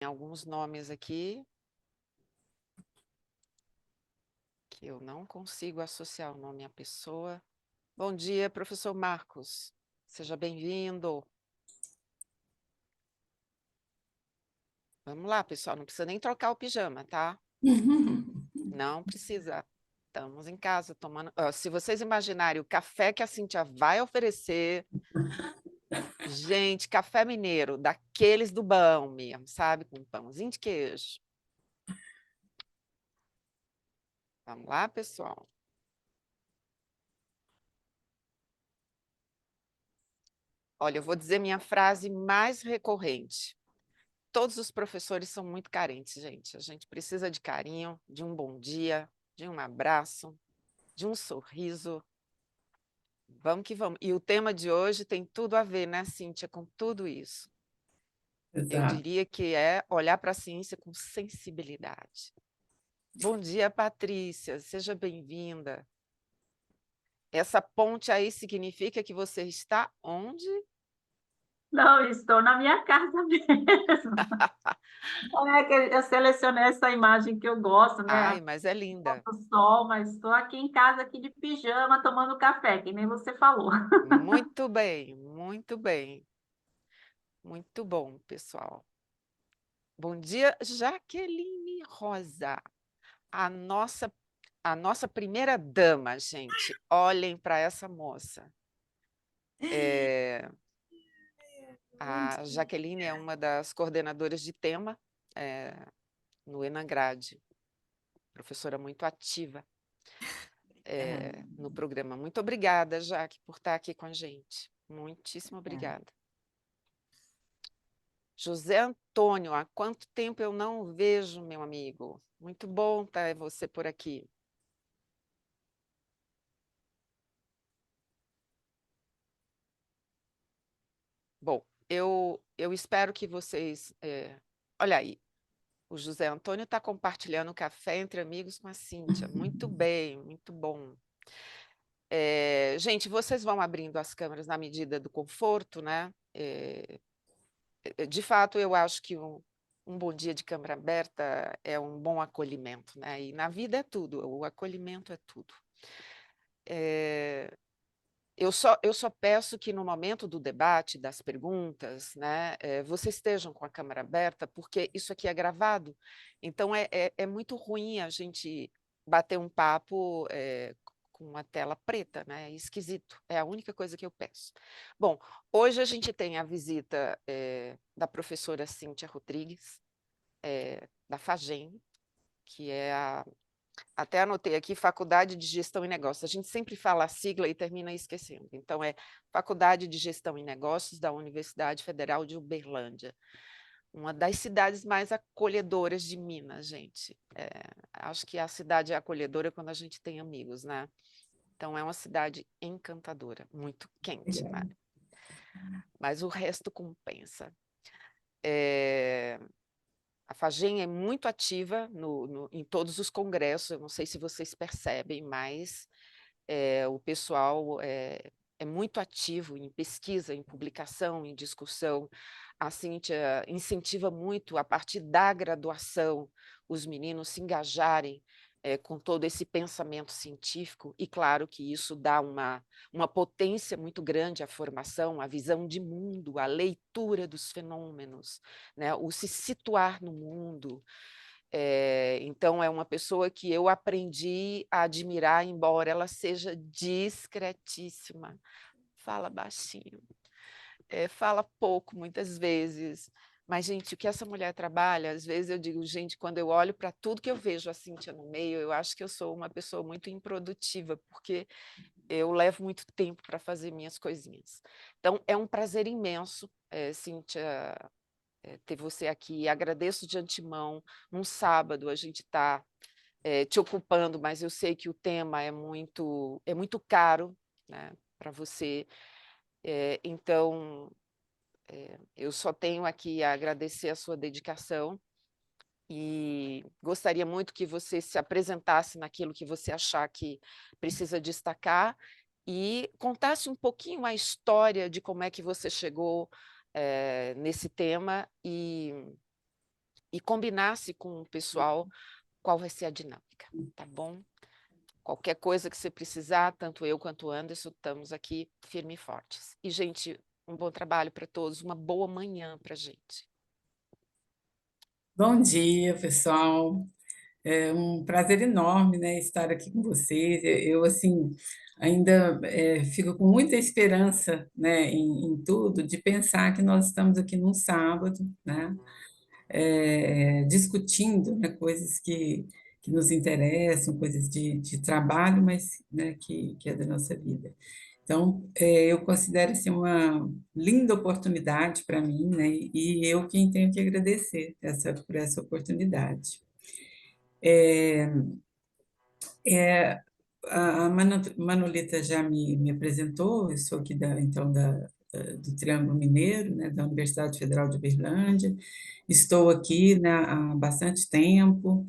alguns nomes aqui que eu não consigo associar o nome à pessoa. Bom dia, professor Marcos. Seja bem-vindo. Vamos lá, pessoal. Não precisa nem trocar o pijama, tá? Não precisa. Estamos em casa tomando. Se vocês imaginarem o café que a Cíntia vai oferecer, gente, café mineiro, daqueles do bom mesmo, sabe? Com pãozinho de queijo. Vamos lá, pessoal. Olha, eu vou dizer minha frase mais recorrente. Todos os professores são muito carentes, gente. A gente precisa de carinho, de um bom dia, de um abraço, de um sorriso. Vamos que vamos. E o tema de hoje tem tudo a ver, né, Cíntia, com tudo isso. Eu Exato. diria que é olhar para a ciência com sensibilidade. Bom dia, Patrícia. Seja bem-vinda. Essa ponte aí significa que você está onde? Não, estou na minha casa mesmo. É que eu selecionei essa imagem que eu gosto, né? Ai, mas é linda. Do sol, mas estou aqui em casa, aqui de pijama, tomando café, que nem você falou. Muito bem, muito bem. Muito bom, pessoal. Bom dia, Jaqueline Rosa, a nossa primeira dama, gente. Olhem para essa moça. A Jaqueline é uma das coordenadoras de tema no Enagrade, professora muito ativa no programa. Muito obrigada, Jaque, por estar aqui com a gente. Muitíssimo obrigada. José Antônio, há quanto tempo eu não o vejo, meu amigo? Muito bom ter você por aqui. Bom, eu espero que vocês... olha aí, o José Antônio está compartilhando café entre amigos com a Cíntia. Muito bem, muito bom. Gente, vocês vão abrindo as câmeras na medida do conforto, né? De fato, eu acho que um bom dia de câmera aberta é um bom acolhimento, né? E na vida é tudo, o acolhimento é tudo. Eu só peço que no momento do debate, das perguntas, né, vocês estejam com a câmera aberta, porque isso aqui é gravado, então é muito ruim a gente bater um papo com a tela preta, né? É esquisito, é a única coisa que eu peço. Bom, hoje a gente tem a visita da professora Cíntia Rodrigues, da FAGEM, que é até anotei aqui, Faculdade de Gestão e Negócios. A gente sempre fala a sigla e termina esquecendo. Então, é Faculdade de Gestão e Negócios da Universidade Federal de Uberlândia, uma das cidades mais acolhedoras de Minas, gente. Acho que a cidade é acolhedora quando a gente tem amigos, né? Então, é uma cidade encantadora, muito quente, né? Mas o resto compensa. A FAGEM é muito ativa em todos os congressos, eu não sei se vocês percebem, mas o pessoal é muito ativo em pesquisa, em publicação, em discussão. A Cíntia incentiva muito, a partir da graduação, os meninos se engajarem com todo esse pensamento científico, e claro que isso dá uma potência muito grande à formação, à visão de mundo, à leitura dos fenômenos, né? O se situar no mundo. Então, é uma pessoa que eu aprendi a admirar, embora ela seja discretíssima, fala baixinho, fala pouco muitas vezes, mas, gente, o que essa mulher trabalha, às vezes eu digo, gente, quando eu olho para tudo que eu vejo a Cíntia no meio, eu acho que eu sou uma pessoa muito improdutiva, porque eu levo muito tempo para fazer minhas coisinhas. Então, é um prazer imenso, Cíntia, ter você aqui. Agradeço de antemão. Um sábado a gente está te ocupando, mas eu sei que o tema é muito caro, né, para você. Então, eu só tenho aqui a agradecer a sua dedicação e gostaria muito que você se apresentasse naquilo que você achar que precisa destacar e contasse um pouquinho a história de como é que você chegou nesse tema e combinasse com o pessoal qual vai ser a dinâmica, tá bom? Qualquer coisa que você precisar, tanto eu quanto o Anderson, estamos aqui firmes e fortes. E, gente, um bom trabalho para todos, uma boa manhã para a gente. Bom dia, pessoal. É um prazer enorme, né, estar aqui com vocês. Eu assim, ainda fico com muita esperança, né, em tudo, de pensar que nós estamos aqui num sábado, né, discutindo, né, coisas que nos interessam, coisas de trabalho, mas, né, que é da nossa vida. Então, eu considero assim, uma linda oportunidade para mim, né, e eu quem tenho que agradecer por essa oportunidade. A Manolita já me apresentou, eu sou aqui do Triângulo Mineiro, né, da Universidade Federal de Uberlândia, estou aqui, né, há bastante tempo.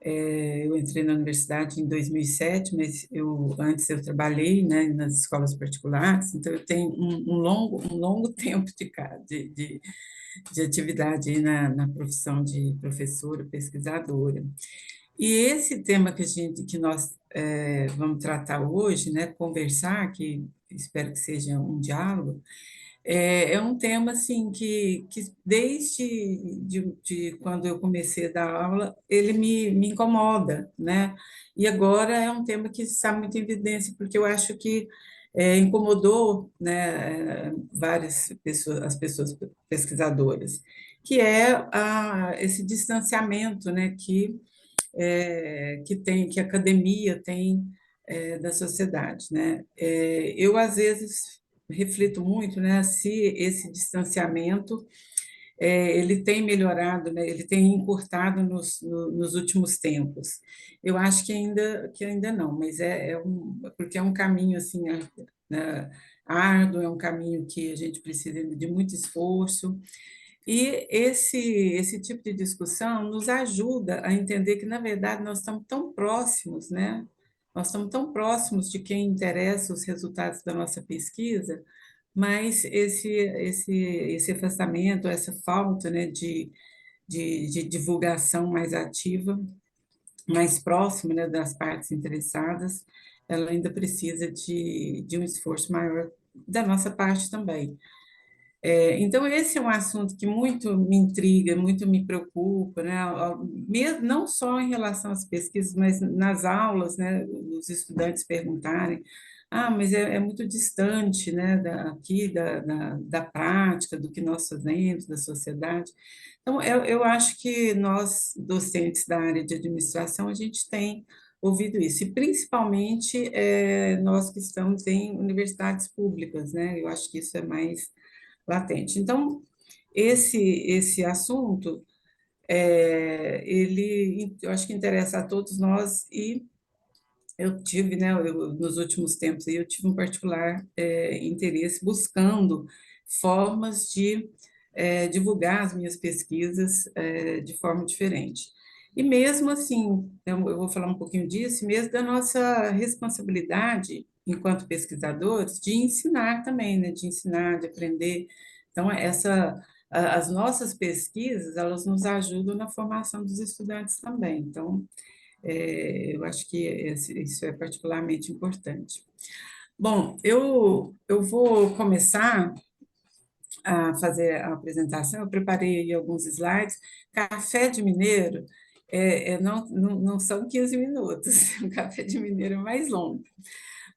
Eu entrei na universidade em 2007, mas antes eu trabalhei, né, nas escolas particulares, então eu tenho um longo tempo de atividade aí na profissão de professora, pesquisadora. E esse tema que nós vamos tratar hoje, né, conversar, que espero que seja um diálogo, é um tema assim que desde de quando eu comecei a dar aula, ele me incomoda, né? E agora é um tema que está muito em evidência, porque eu acho que incomodou, né, várias pessoas, as pessoas pesquisadoras, que é esse distanciamento, né, que a academia tem da sociedade, né? Eu às vezes reflito muito, né, se esse distanciamento ele tem melhorado, né, ele tem encurtado nos últimos tempos. Eu acho que ainda não, mas porque é um caminho assim, né, árduo, é um caminho que a gente precisa de muito esforço, e esse tipo de discussão nos ajuda a entender que, na verdade, nós estamos tão próximos, né? Nós estamos tão próximos de quem interessa os resultados da nossa pesquisa, mas esse afastamento, essa falta, né, de divulgação mais ativa, mais próxima, né, das partes interessadas, ela ainda precisa de um esforço maior da nossa parte também. Então, esse é um assunto que muito me intriga, muito me preocupa, né? Mesmo, não só em relação às pesquisas, mas nas aulas, né? Os estudantes perguntarem, mas é muito distante, né? Aqui, da prática, do que nós fazemos, da sociedade. Então, eu acho que nós, docentes da área de administração, a gente tem ouvido isso, e principalmente nós que estamos em universidades públicas, né? Eu acho que isso é mais latente. Então, esse assunto, eu acho que interessa a todos nós, e eu tive, né, nos últimos tempos, eu tive um particular interesse buscando formas de divulgar as minhas pesquisas de forma diferente. E mesmo assim, eu vou falar um pouquinho disso, mesmo da nossa responsabilidade, enquanto pesquisadores, de ensinar também, né, de ensinar, de aprender. Então, as nossas pesquisas, elas nos ajudam na formação dos estudantes também. Então, eu acho que isso é particularmente importante. Bom, eu vou começar a fazer a apresentação, eu preparei aí alguns slides. Café de mineiro não são 15 minutos, o café de mineiro é mais longo.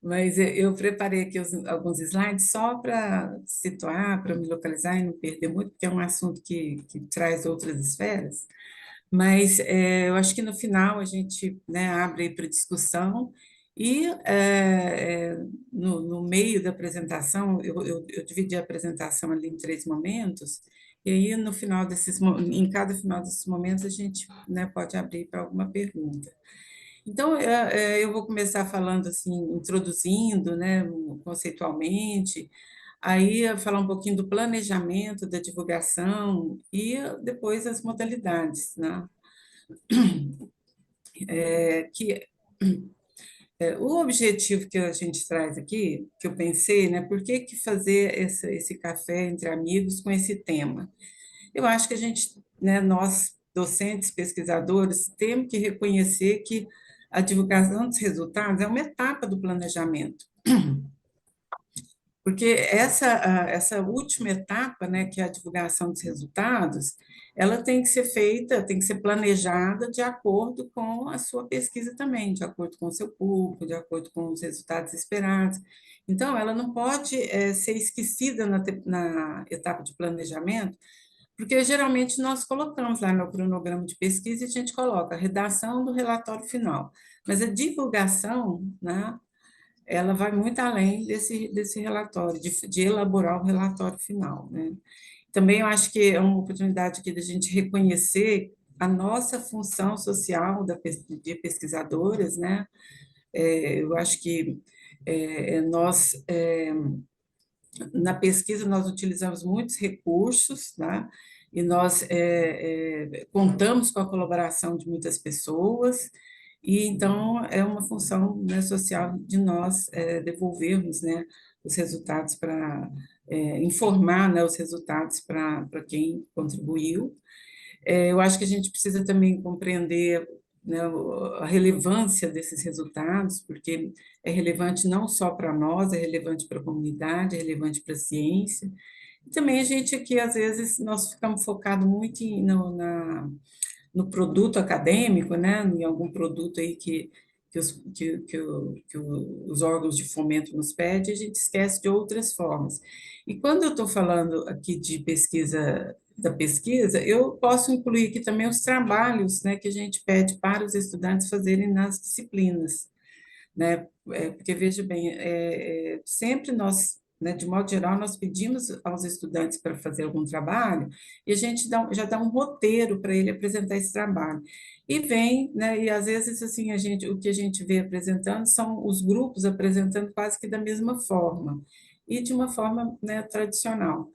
Mas eu preparei aqui alguns slides só para situar, para me localizar e não perder muito, porque é um assunto que traz outras esferas. Mas eu acho que no final a gente, né, abre para discussão, e no meio da apresentação, eu dividi a apresentação ali em 3 momentos, e aí no final em cada final desses momentos a gente, né, pode abrir para alguma pergunta. Então, eu vou começar falando assim, introduzindo, né, conceitualmente, aí falar um pouquinho do planejamento, da divulgação, e depois as modalidades, né? Que o objetivo que a gente traz aqui, que eu pensei, né, por que fazer esse café entre amigos com esse tema? Eu acho que a gente, né, nós docentes, pesquisadores, temos que reconhecer que a divulgação dos resultados é uma etapa do planejamento. Porque essa última etapa, né, que é a divulgação dos resultados, ela tem que ser feita, tem que ser planejada de acordo com a sua pesquisa também, de acordo com o seu público, de acordo com os resultados esperados. Então, ela não pode ser esquecida na etapa de planejamento, porque geralmente nós colocamos lá no cronograma de pesquisa e a gente coloca a redação do relatório final, mas a divulgação, né, ela vai muito além desse relatório, de elaborar o relatório final, né? Também eu acho que é uma oportunidade aqui da gente reconhecer a nossa função social de pesquisadoras, né? Eu acho que nós, na pesquisa, nós utilizamos muitos recursos, né? E nós contamos com a colaboração de muitas pessoas, e então é uma função, né, social de nós devolvermos, né, os resultados para informar, né, os resultados para quem contribuiu. Eu acho que a gente precisa também compreender, né, a relevância desses resultados, porque é relevante não só para nós, é relevante para a comunidade, é relevante para a ciência. E também a gente aqui, às vezes, nós ficamos focados muito no produto acadêmico, né, em algum produto aí que os órgãos de fomento nos pedem, a gente esquece de outras formas. E quando eu estou falando aqui de pesquisa, da pesquisa, eu posso incluir aqui também os trabalhos, né, que a gente pede para os estudantes fazerem nas disciplinas, né? Porque, veja bem, sempre nós, né, de modo geral, nós pedimos aos estudantes para fazer algum trabalho e a gente já dá um roteiro para ele apresentar esse trabalho. E vem, né, e às vezes, assim, o que a gente vê apresentando são os grupos apresentando quase que da mesma forma, e de uma forma, né, tradicional.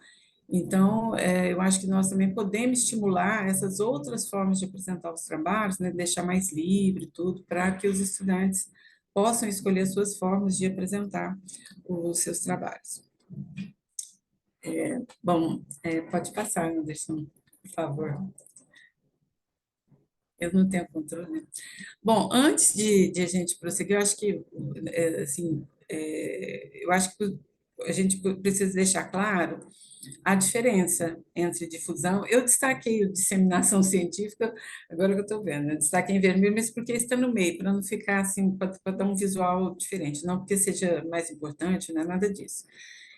Então, eu acho que nós também podemos estimular essas outras formas de apresentar os trabalhos, né, deixar mais livre tudo, para que os estudantes possam escolher suas formas de apresentar os seus trabalhos. Bom, pode passar, Anderson, por favor. Eu não tenho controle, né? Bom, antes de a gente prosseguir, eu acho que, assim, eu acho que a gente precisa deixar claro a diferença entre difusão. Eu destaquei o disseminação científica, agora que eu estou vendo, né? Destaquei em vermelho, mas porque está no meio, para não ficar assim, para dar um visual diferente, não porque seja mais importante, não é nada disso.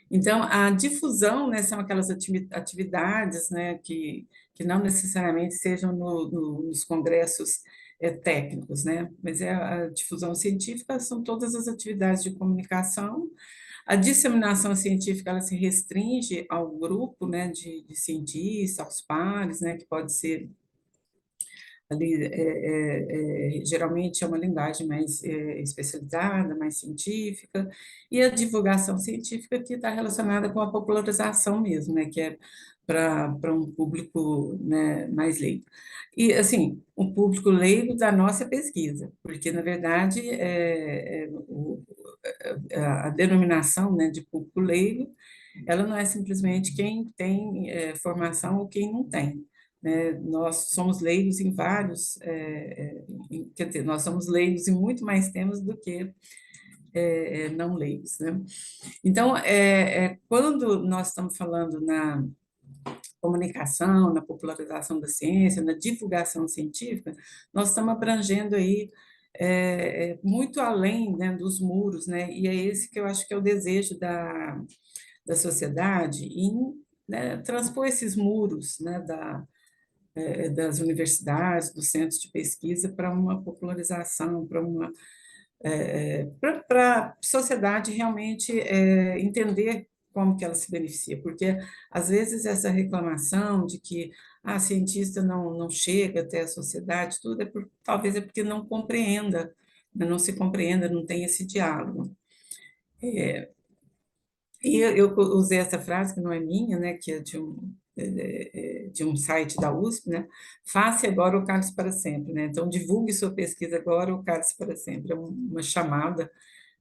Então, a difusão, né, são aquelas atividades, né, que não necessariamente sejam nos congressos técnicos, né, mas a difusão científica são todas as atividades de comunicação. A disseminação científica, ela se restringe ao grupo, né, de cientistas, aos pares, né, que pode ser ali, geralmente é uma linguagem mais especializada, mais científica, e a divulgação científica que está relacionada com a popularização mesmo, né, que é para um público, né, mais leigo. E, assim, um público leigo da nossa pesquisa, porque, na verdade, a denominação, né, de público leigo, ela não é simplesmente quem tem formação ou quem não tem, né? Nós somos leigos em vários, quer dizer, nós somos leigos em muito mais temas do que não leigos, né? Então, quando nós estamos falando na comunicação, na popularização da ciência, na divulgação científica, nós estamos abrangendo aí muito além, né, dos muros, né? E é esse que eu acho que é o desejo da sociedade em, né, transpor esses muros, né, das universidades, dos centros de pesquisa para uma popularização, para a sociedade realmente entender como que ela se beneficia, porque às vezes essa reclamação de que a cientista não chega até a sociedade, tudo talvez é porque não compreenda, né, não se compreenda, não tem esse diálogo. E eu usei essa frase, que não é minha, né, que é de um site da USP, né? Faça agora o Cálice para sempre, né? Então, divulgue sua pesquisa agora, o Cálice para sempre. É uma chamada,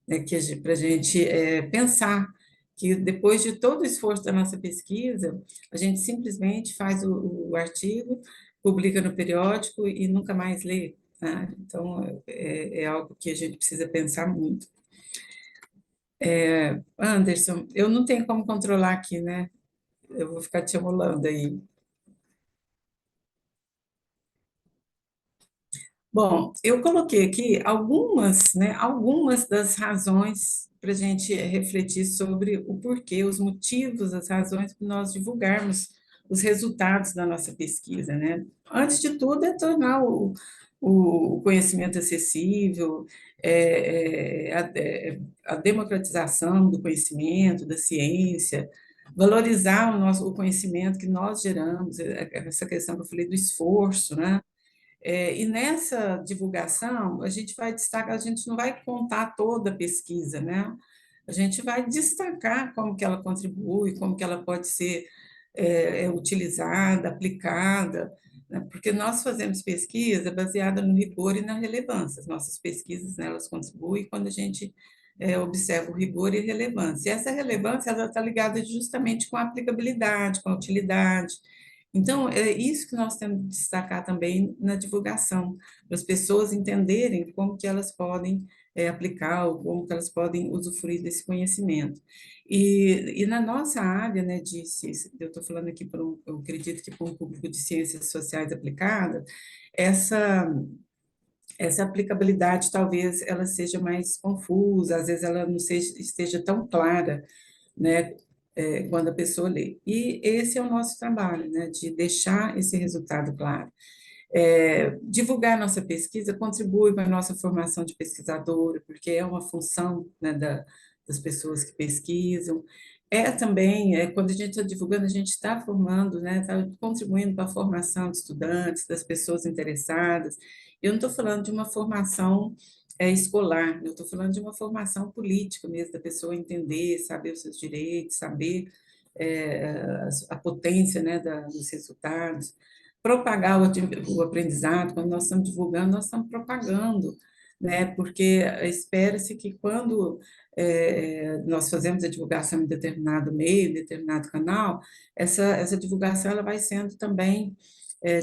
né, para a gente pensar que depois de todo o esforço da nossa pesquisa, a gente simplesmente faz o artigo, publica no periódico e nunca mais lê, né? Então, é algo que a gente precisa pensar muito. Anderson, eu não tenho como controlar aqui, né? Eu vou ficar te amolando aí. Bom, eu coloquei aqui algumas, né, algumas das razões para a gente refletir sobre o porquê, os motivos, as razões para nós divulgarmos os resultados da nossa pesquisa, né? Antes de tudo, é tornar o conhecimento acessível, a democratização do conhecimento, da ciência, valorizar o conhecimento que nós geramos, essa questão que eu falei do esforço, né? E nessa divulgação, a gente vai destacar, a gente não vai contar toda a pesquisa, né? A gente vai destacar como que ela contribui, como que ela pode ser utilizada, aplicada, né? Porque nós fazemos pesquisa baseada no rigor e na relevância. As nossas pesquisas, né, elas contribuem quando a gente observa o rigor e a relevância. E essa relevância ela está ligada justamente com a aplicabilidade, com a utilidade. Então, é isso que nós temos que destacar também na divulgação, para as pessoas entenderem como que elas podem aplicar, ou como que elas podem usufruir desse conhecimento. E na nossa área, né, eu estou falando aqui, eu acredito que para um público de ciências sociais aplicadas, essa, essa aplicabilidade talvez ela seja mais confusa, às vezes ela não esteja tão clara, né, quando a pessoa lê. E esse é o nosso trabalho, né, de deixar esse resultado claro. Divulgar nossa pesquisa contribui para a nossa formação de pesquisadora, porque é uma função, né, das pessoas que pesquisam. Também, quando a gente está divulgando, a gente está formando, né, está contribuindo para a formação de estudantes, das pessoas interessadas. Eu não estou falando de uma formação escolar, eu estou falando de uma formação política mesmo, da pessoa entender, saber os seus direitos, saber a potência, né, dos resultados, propagar o aprendizado. Quando nós estamos divulgando, nós estamos propagando, né, porque espera-se que quando nós fazemos a divulgação em determinado meio, em determinado canal, essa divulgação ela vai sendo também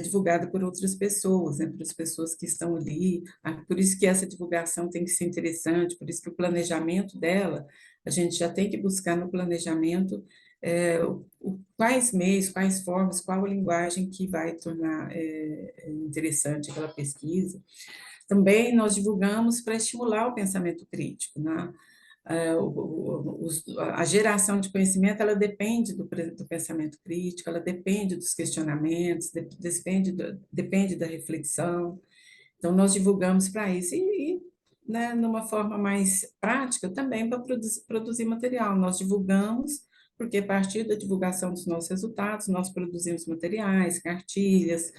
divulgada por outras pessoas, né, por as pessoas que estão ali. Por isso que essa divulgação tem que ser interessante, por isso que o planejamento dela, a gente já tem que buscar no planejamento quais meios, quais formas, qual a linguagem que vai tornar interessante aquela pesquisa. Também nós divulgamos para estimular o pensamento crítico, né? A geração de conhecimento, ela depende do pensamento crítico, ela depende dos questionamentos, depende da reflexão. Então, nós divulgamos para isso né, numa forma mais prática, também para produzir material. Nós divulgamos, porque a partir da divulgação dos nossos resultados, nós produzimos materiais, cartilhas,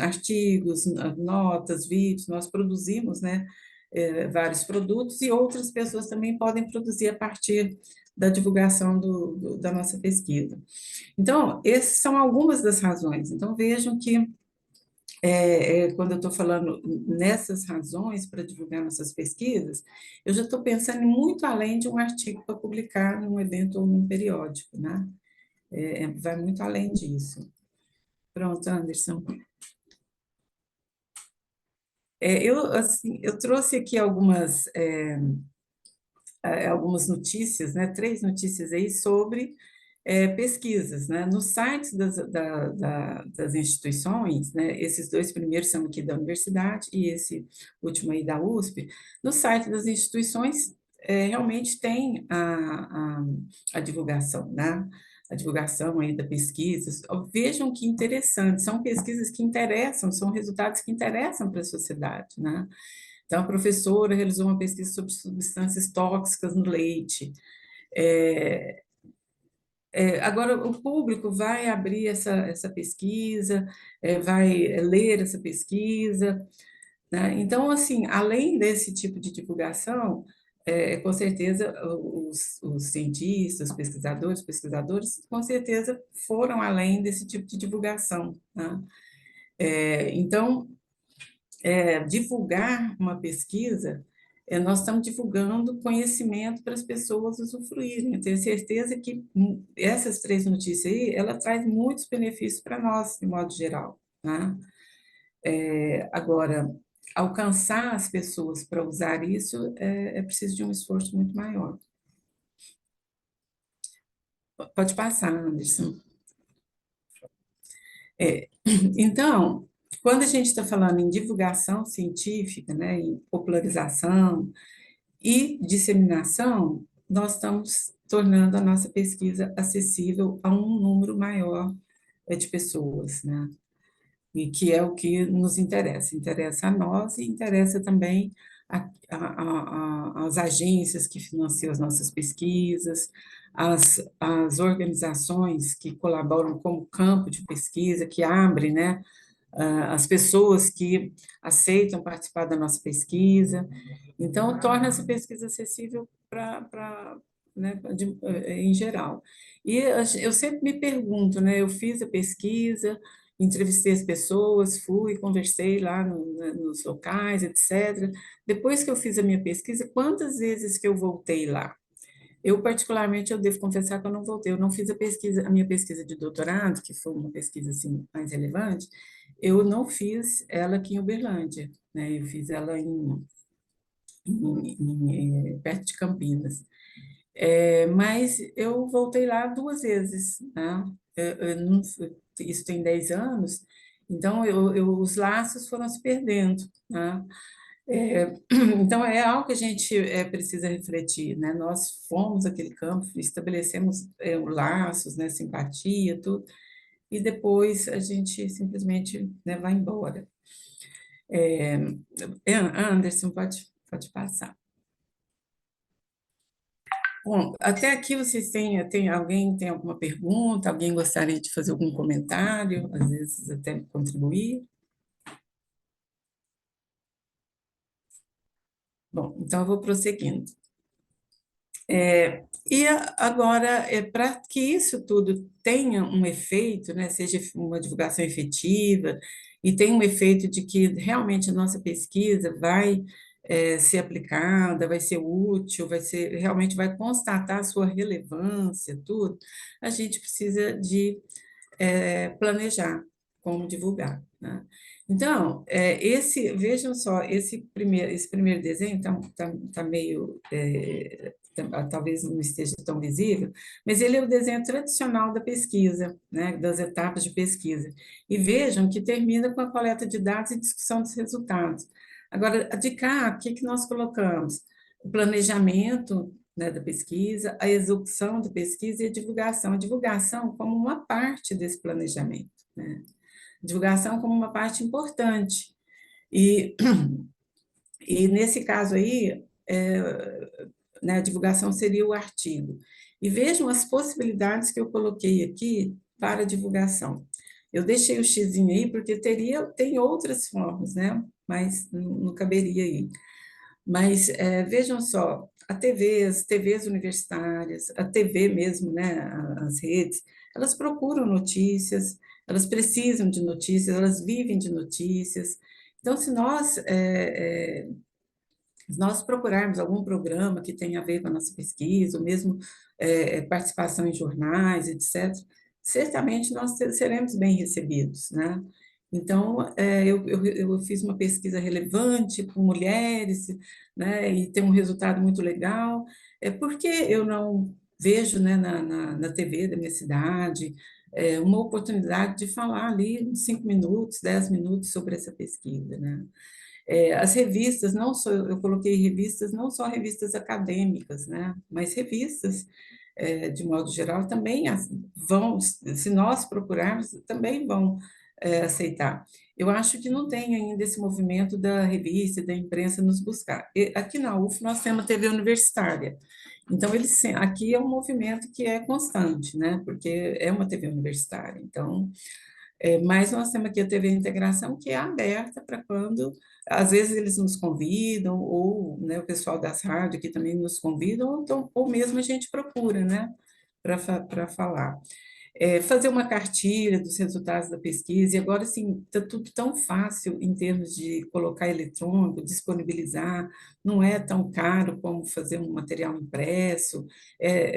artigos, notas, vídeos, nós produzimos, né, vários produtos, e outras pessoas também podem produzir a partir da divulgação da nossa pesquisa. Então, essas são algumas das razões. Então, vejam que quando eu estou falando nessas razões para divulgar nossas pesquisas, eu já estou pensando em muito além de um artigo para publicar num evento ou num periódico, né? Vai muito além disso. Pronto, Anderson. Eu trouxe aqui algumas notícias, né? 3 notícias aí sobre pesquisas, né? Nos sites das instituições, né? Esses 2 primeiros são aqui da universidade e esse último aí da USP. No site das instituições realmente tem a divulgação, né? A divulgação aí da pesquisa. Vejam que interessante, são pesquisas que interessam, são resultados que interessam para a sociedade, né? Então, a professora realizou uma pesquisa sobre substâncias tóxicas no leite. Agora, o público vai abrir essa pesquisa, vai ler essa pesquisa, né? Então, assim, além desse tipo de divulgação, com certeza os cientistas, pesquisadores, com certeza foram além desse tipo de divulgação, né? Então, divulgar uma pesquisa nós estamos divulgando conhecimento para as pessoas usufruírem. Eu tenho certeza que essas 3 notícias aí, ela traz muitos benefícios para nós, de modo geral, né? Agora, alcançar as pessoas para usar isso é preciso de um esforço muito maior. Pode passar, Anderson. Então, quando a gente está falando em divulgação científica, né, em popularização e disseminação, nós estamos tornando a nossa pesquisa acessível a um número maior de pessoas, né? E que é o que nos interessa a nós e interessa também as agências que financiam as nossas pesquisas, as organizações que colaboram como campo de pesquisa, que abrem, né, as pessoas que aceitam participar da nossa pesquisa. Então, torna essa pesquisa acessível né, em geral. E eu sempre me pergunto, né, eu fiz a pesquisa, entrevistei as pessoas, fui, conversei lá nos locais, etc. Depois que eu fiz a minha pesquisa, quantas vezes que eu voltei lá? Eu, particularmente, eu devo confessar que eu não voltei, eu não fiz a minha pesquisa de doutorado, que foi uma pesquisa assim, mais relevante, eu não fiz ela aqui em Uberlândia, né? Eu fiz ela perto de Campinas. Mas eu voltei lá 2 vezes, né? Isso tem 10 anos, então os laços foram se perdendo, né? Então, é algo que a gente precisa refletir, né? Nós fomos aquele campo, estabelecemos laços, né? Simpatia, tudo, e depois a gente simplesmente, né, vai embora. Anderson, pode passar. Bom, até aqui vocês alguém tem alguma pergunta? Alguém gostaria de fazer algum comentário? Às vezes até contribuir? Bom, então eu vou prosseguindo. E agora, para que isso tudo tenha um efeito, né, seja uma divulgação efetiva, e tenha um efeito de que realmente a nossa pesquisa vai ser aplicada, vai ser útil, realmente vai constatar a sua relevância, tudo, a gente precisa de planejar como divulgar, né? Então, vejam só, esse primeiro desenho tá meio, talvez não esteja tão visível, mas ele é o desenho tradicional da pesquisa, né, das etapas de pesquisa. E vejam que termina com a coleta de dados e discussão dos resultados. Agora, de cá, o que que nós colocamos? O planejamento, né, da pesquisa, a execução da pesquisa e a divulgação como uma parte desse planejamento, né? Divulgação como uma parte importante. E, e nesse caso aí, né, a divulgação seria o artigo. E vejam as possibilidades que eu coloquei aqui para a divulgação. Eu deixei o xizinho aí porque tem outras formas, né? Mas não caberia aí. Mas vejam só, as TVs universitárias, a TV mesmo, né, as redes, elas procuram notícias, elas precisam de notícias, elas vivem de notícias. Então, se nós procurarmos algum programa que tenha a ver com a nossa pesquisa, ou mesmo participação em jornais, etc., certamente nós seremos bem recebidos, né? Então, eu fiz uma pesquisa relevante com mulheres, né, e tem um resultado muito legal. Por que eu não vejo, né, na TV da minha cidade uma oportunidade de falar ali 5 minutos, 10 minutos sobre essa pesquisa, né? As revistas, não só, eu coloquei revistas, não só revistas acadêmicas, né, mas revistas, de modo geral, também vão, se nós procurarmos, também vão aceitar. Eu acho que não tem ainda esse movimento da revista e da imprensa nos buscar. Aqui na UF nós temos a TV universitária, então aqui é um movimento que é constante, né, porque é uma TV universitária, então mas nós temos aqui a TV Integração, que é aberta para quando, às vezes eles nos convidam, ou né, o pessoal das rádios aqui também nos convidam, ou mesmo a gente procura, né, para falar. fazer uma cartilha dos resultados da pesquisa, e agora, assim, está tudo tão fácil em termos de colocar eletrônico, disponibilizar, não é tão caro como fazer um material impresso,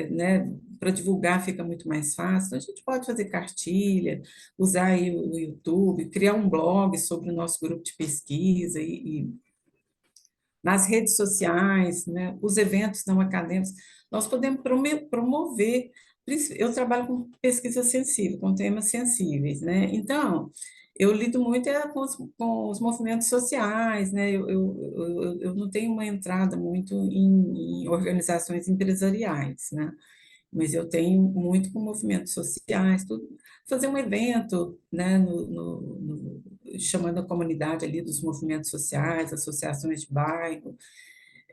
né, para divulgar fica muito mais fácil, então a gente pode fazer cartilha, usar aí o YouTube, criar um blog sobre o nosso grupo de pesquisa, e nas redes sociais, né, os eventos não acadêmicos, nós podemos promover. Eu trabalho com pesquisa sensível, com temas sensíveis, né? Então, eu lido muito com os movimentos sociais, né? Eu não tenho uma entrada muito em organizações empresariais, né? Mas eu tenho muito com movimentos sociais, tudo. Fazer um evento, né, chamando a comunidade ali dos movimentos sociais, associações de bairro,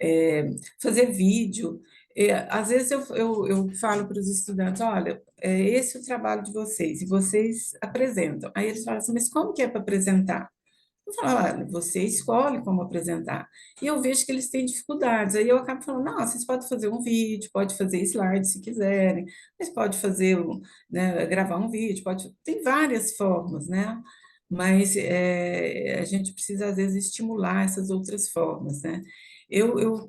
é, fazer vídeo. Às vezes eu falo para os estudantes, olha, esse é o trabalho de vocês, e vocês apresentam. Aí eles falam assim, mas como que é para apresentar? Eu falo, olha, você escolhe como apresentar. E eu vejo que eles têm dificuldades. Aí eu acabo falando, não, vocês podem fazer um vídeo, pode fazer slide se quiserem, mas pode fazer, né, gravar um vídeo, tem várias formas, né? Mas a gente precisa, às vezes, estimular essas outras formas, né? Eu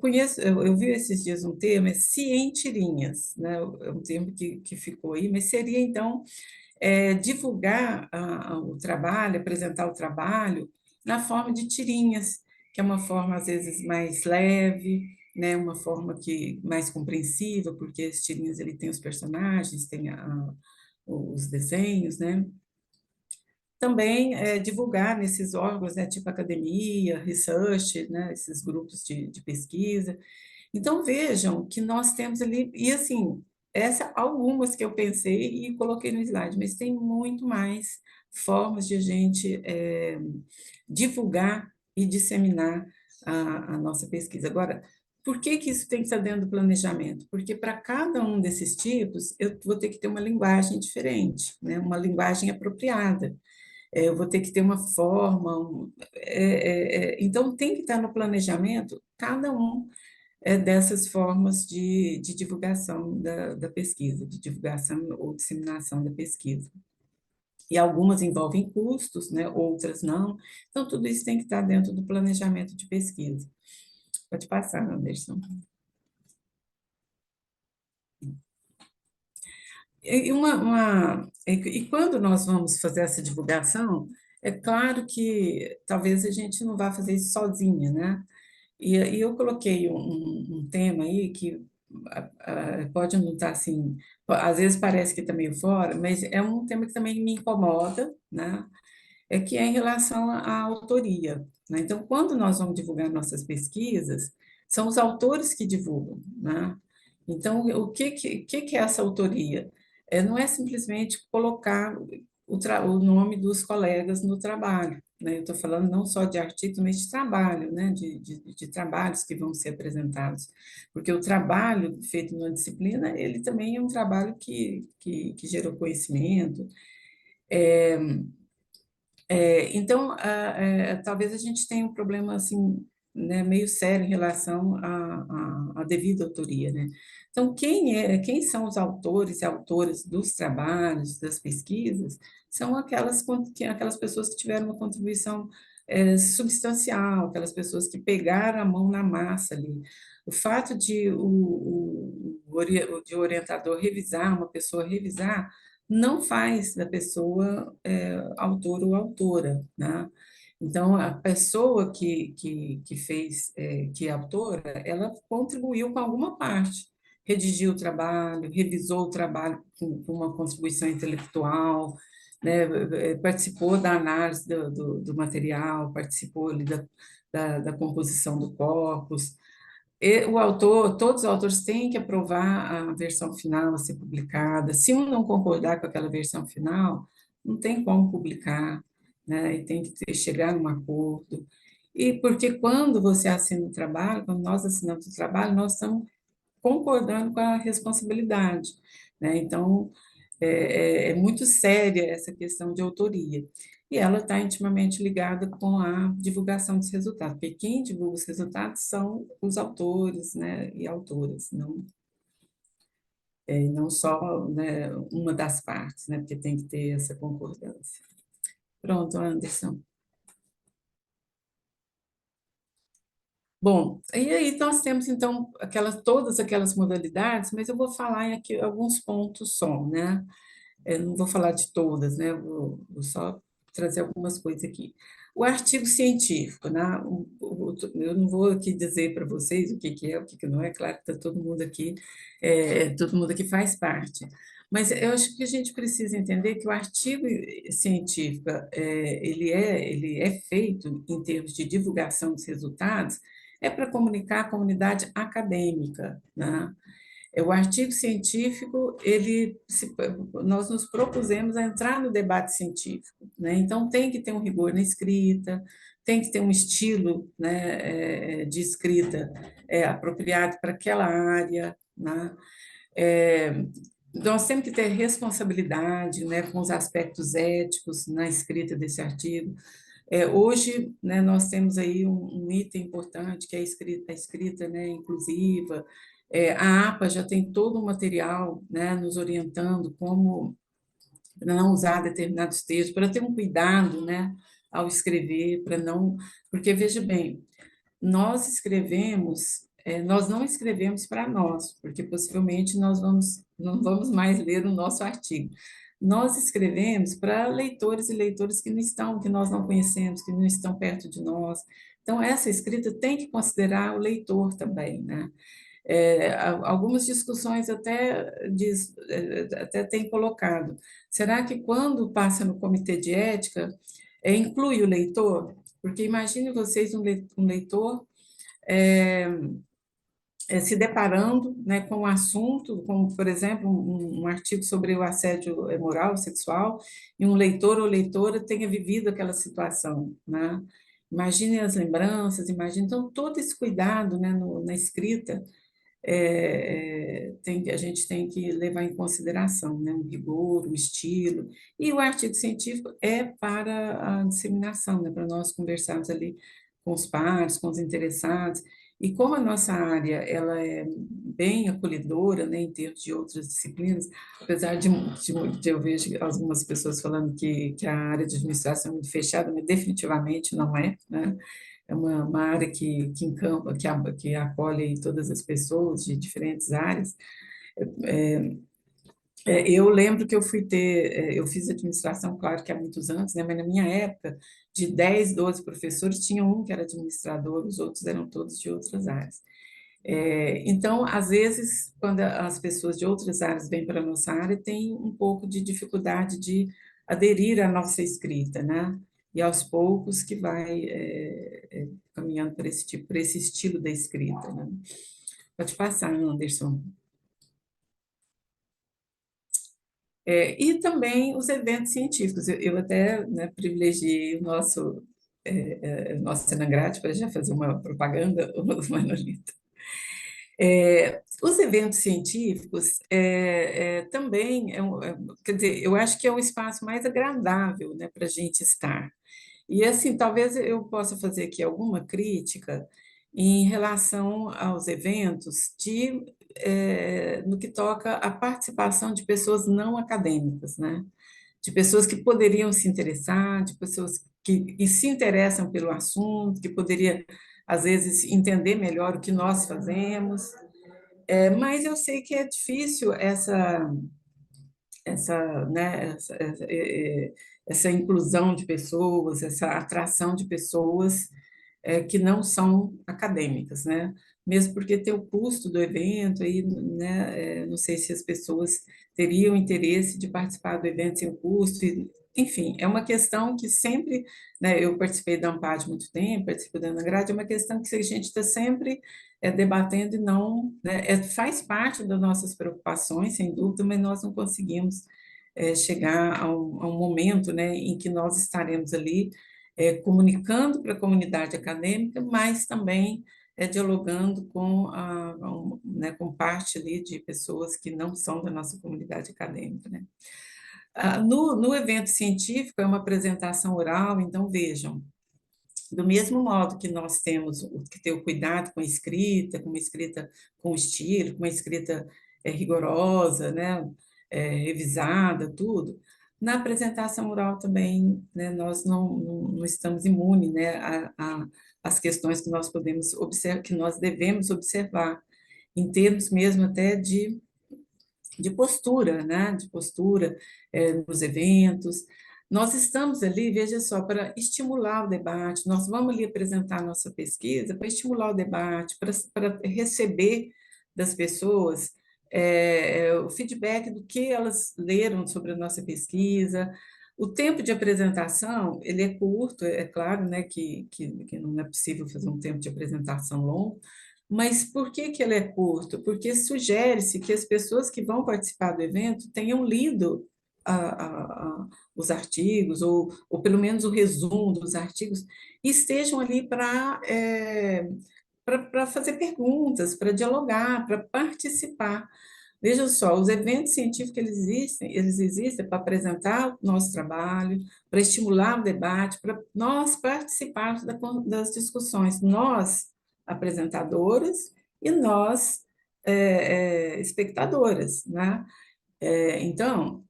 vi esses dias um termo, é cientirinhas, né? É um termo que ficou aí, mas seria, então, divulgar o trabalho, apresentar o trabalho na forma de tirinhas, que é uma forma, às vezes, mais leve, né, uma forma mais compreensível, porque as tirinhas ele tem os personagens, tem os desenhos, né? Também divulgar nesses órgãos, né, tipo academia, research, né, esses grupos de pesquisa. Então, vejam que nós temos ali, e assim, algumas que eu pensei e coloquei no slide, mas tem muito mais formas de a gente divulgar e disseminar a nossa pesquisa. Agora, por que que isso tem que estar dentro do planejamento? Porque para cada um desses tipos, eu vou ter que ter uma linguagem diferente, né? Uma linguagem apropriada. Eu vou ter que ter uma forma. Então, tem que estar no planejamento cada um dessas formas de divulgação da pesquisa, de divulgação ou disseminação da pesquisa. E algumas envolvem custos, né, outras não. Então, tudo isso tem que estar dentro do planejamento de pesquisa. Pode passar, Anderson. E quando nós vamos fazer essa divulgação, é claro que talvez a gente não vá fazer isso sozinha, né? E eu coloquei um tema aí que pode não estar assim, às vezes parece que está meio fora, mas é um tema que também me incomoda, né? Que é em relação à autoria, né? Então, quando nós vamos divulgar nossas pesquisas, são os autores que divulgam, né? Então, o que é essa autoria? Não é simplesmente colocar o nome dos colegas no trabalho, né? Eu estou falando não só de artigos, mas de trabalho, né? De trabalhos que vão ser apresentados, porque o trabalho feito numa disciplina, ele também é um trabalho que gerou conhecimento. Então, talvez a gente tenha um problema assim, né, meio sério em relação à devida autoria, né? Então, quem são os autores e autoras dos trabalhos, das pesquisas, são aquelas pessoas que tiveram uma contribuição substancial, aquelas pessoas que pegaram a mão na massa ali. O fato de o orientador revisar, uma pessoa revisar, não faz da pessoa autor ou autora, né? Então, a pessoa que fez, que é autora, ela contribuiu com alguma parte, redigiu o trabalho, revisou o trabalho com uma contribuição intelectual, né? Participou da análise do material, participou ali da composição do corpus. Todos os autores têm que aprovar a versão final a ser publicada. Se um não concordar com aquela versão final, não tem como publicar, né? E tem que chegar a um acordo. E porque quando você assina o trabalho, quando nós assinamos o trabalho, nós estamos concordando com a responsabilidade, né? Então, é muito séria essa questão de autoria. E ela está intimamente ligada com a divulgação dos resultados, porque quem divulga os resultados são os autores, né, e autoras, não. e não só, né, uma das partes, né, porque tem que ter essa concordância. Pronto, Anderson. Bom, e aí nós temos, então, todas aquelas modalidades, mas eu vou falar em aqui alguns pontos só, né? Eu não vou falar de todas, né? Vou só trazer algumas coisas aqui. O artigo científico, né? Eu não vou aqui dizer para vocês o que que é, o que que não é, claro que está todo mundo aqui faz parte. Mas eu acho que a gente precisa entender que o artigo científico, ele é feito em termos de divulgação dos resultados, é para comunicar a comunidade acadêmica, né? O artigo científico, nós nos propusemos a entrar no debate científico, né? Então, tem que ter um rigor na escrita, tem que ter um estilo, né, de escrita apropriado para aquela área, né? É, nós temos que ter responsabilidade, né, com os aspectos éticos na escrita desse artigo. Hoje, né, nós temos aí um item importante, que é a escrita, né, inclusiva. A APA já tem todo o material, né, nos orientando como não usar determinados textos, para ter um cuidado, né, ao escrever, para não... Porque, veja bem, nós não escrevemos para nós, porque possivelmente não vamos mais ler o nosso artigo. Nós escrevemos para leitores e leitoras que nós não conhecemos, que não estão perto de nós. Então, essa escrita tem que considerar o leitor também, né? Algumas discussões até têm colocado. Será que quando passa no comitê de ética, inclui o leitor? Porque imagine vocês um leitor é, se deparando, né, com um assunto, como, por exemplo, um artigo sobre o assédio moral, sexual, e um leitor ou leitora tenha vivido aquela situação, né? Imagine as lembranças, imagine, então, todo esse cuidado, né, na escrita, a gente tem que levar em consideração, né, o rigor, o estilo, e o artigo científico é para a disseminação, né, para nós conversarmos ali com os pares, com os interessados, e como a nossa área ela é bem acolhedora, né, em termos de outras disciplinas, apesar de eu vejo algumas pessoas falando que a área de administração é muito fechada, mas definitivamente não é, né? É uma área que encampa, que acolhe todas as pessoas de diferentes áreas. Eu lembro que eu fiz administração, claro que há muitos anos, né, mas na minha época, de 10, 12 professores, tinha um que era administrador, os outros eram todos de outras áreas. Então, às vezes, quando as pessoas de outras áreas vêm para a nossa área, tem um pouco de dificuldade de aderir à nossa escrita, né? E aos poucos que vai caminhando para para esse estilo da escrita, né? Pode passar, Anderson. E também os eventos científicos. Eu até, né, privilegiei nosso Senagrade para já fazer uma propaganda, o Manolito. Os eventos científicos também, quer dizer, eu acho que é um espaço mais agradável, né, para a gente estar. E, assim, talvez eu possa fazer aqui alguma crítica em relação aos eventos no que toca à participação de pessoas não acadêmicas, né? De pessoas que poderiam se interessar, de pessoas que se interessam pelo assunto, que poderia, às vezes, entender melhor o que nós fazemos. Mas eu sei que é difícil né, essa inclusão de pessoas, essa atração de pessoas que não são acadêmicas, né? Mesmo porque tem o custo do evento, aí, né, não sei se as pessoas teriam interesse de participar do evento sem o custo, enfim, é uma questão que sempre, né, eu participei da AMPAD há muito tempo, participo da Anagrade, é uma questão que a gente está sempre debatendo e não, né, faz parte das nossas preocupações, sem dúvida, mas nós não conseguimos chegar a um momento, né, em que nós estaremos ali comunicando para a comunidade acadêmica, mas também dialogando né, com parte ali de pessoas que não são da nossa comunidade acadêmica, né? No evento científico é uma apresentação oral, então vejam, do mesmo modo que nós temos que ter o cuidado com a escrita, com uma escrita com estilo, com uma escrita rigorosa, né? Revisada, tudo. Na apresentação oral também, né, nós não estamos imunes, né, às questões que nós podemos observar, que nós devemos observar, em termos mesmo até de postura, né? De postura nos eventos. Nós estamos ali, veja só, para estimular o debate, nós vamos ali apresentar a nossa pesquisa para estimular o debate, para receber das pessoas o feedback do que elas leram sobre a nossa pesquisa. O tempo de apresentação, ele é curto, é claro, né, que não é possível fazer um tempo de apresentação longo, mas por que que ele é curto? Porque sugere-se que as pessoas que vão participar do evento tenham lido os artigos, ou pelo menos o resumo dos artigos, e estejam ali para fazer perguntas, para dialogar, para participar. Veja só, os eventos científicos eles existem para apresentar o nosso trabalho, para estimular o debate, para nós participarmos das discussões, nós, apresentadoras, e nós, espectadoras, né? Então,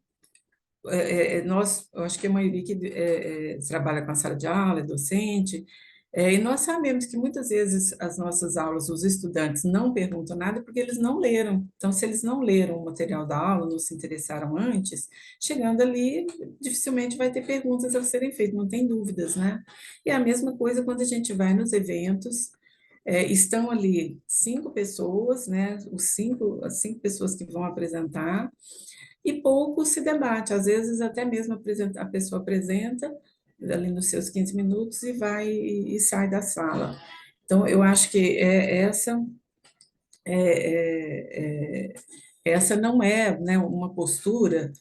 eu acho que a maioria que trabalha com a sala de aula, é docente, e nós sabemos que muitas vezes as nossas aulas, os estudantes não perguntam nada porque eles não leram. Então, se eles não leram o material da aula, não se interessaram antes, chegando ali, dificilmente vai ter perguntas a serem feitas, não tem dúvidas, né? E é a mesma coisa quando a gente vai nos eventos, estão ali 5 pessoas, né? As cinco pessoas que vão apresentar, e pouco se debate, às vezes até mesmo a pessoa apresenta ali nos seus 15 minutos e vai e sai da sala. Então, eu acho que é, é, essa não é, né, uma postura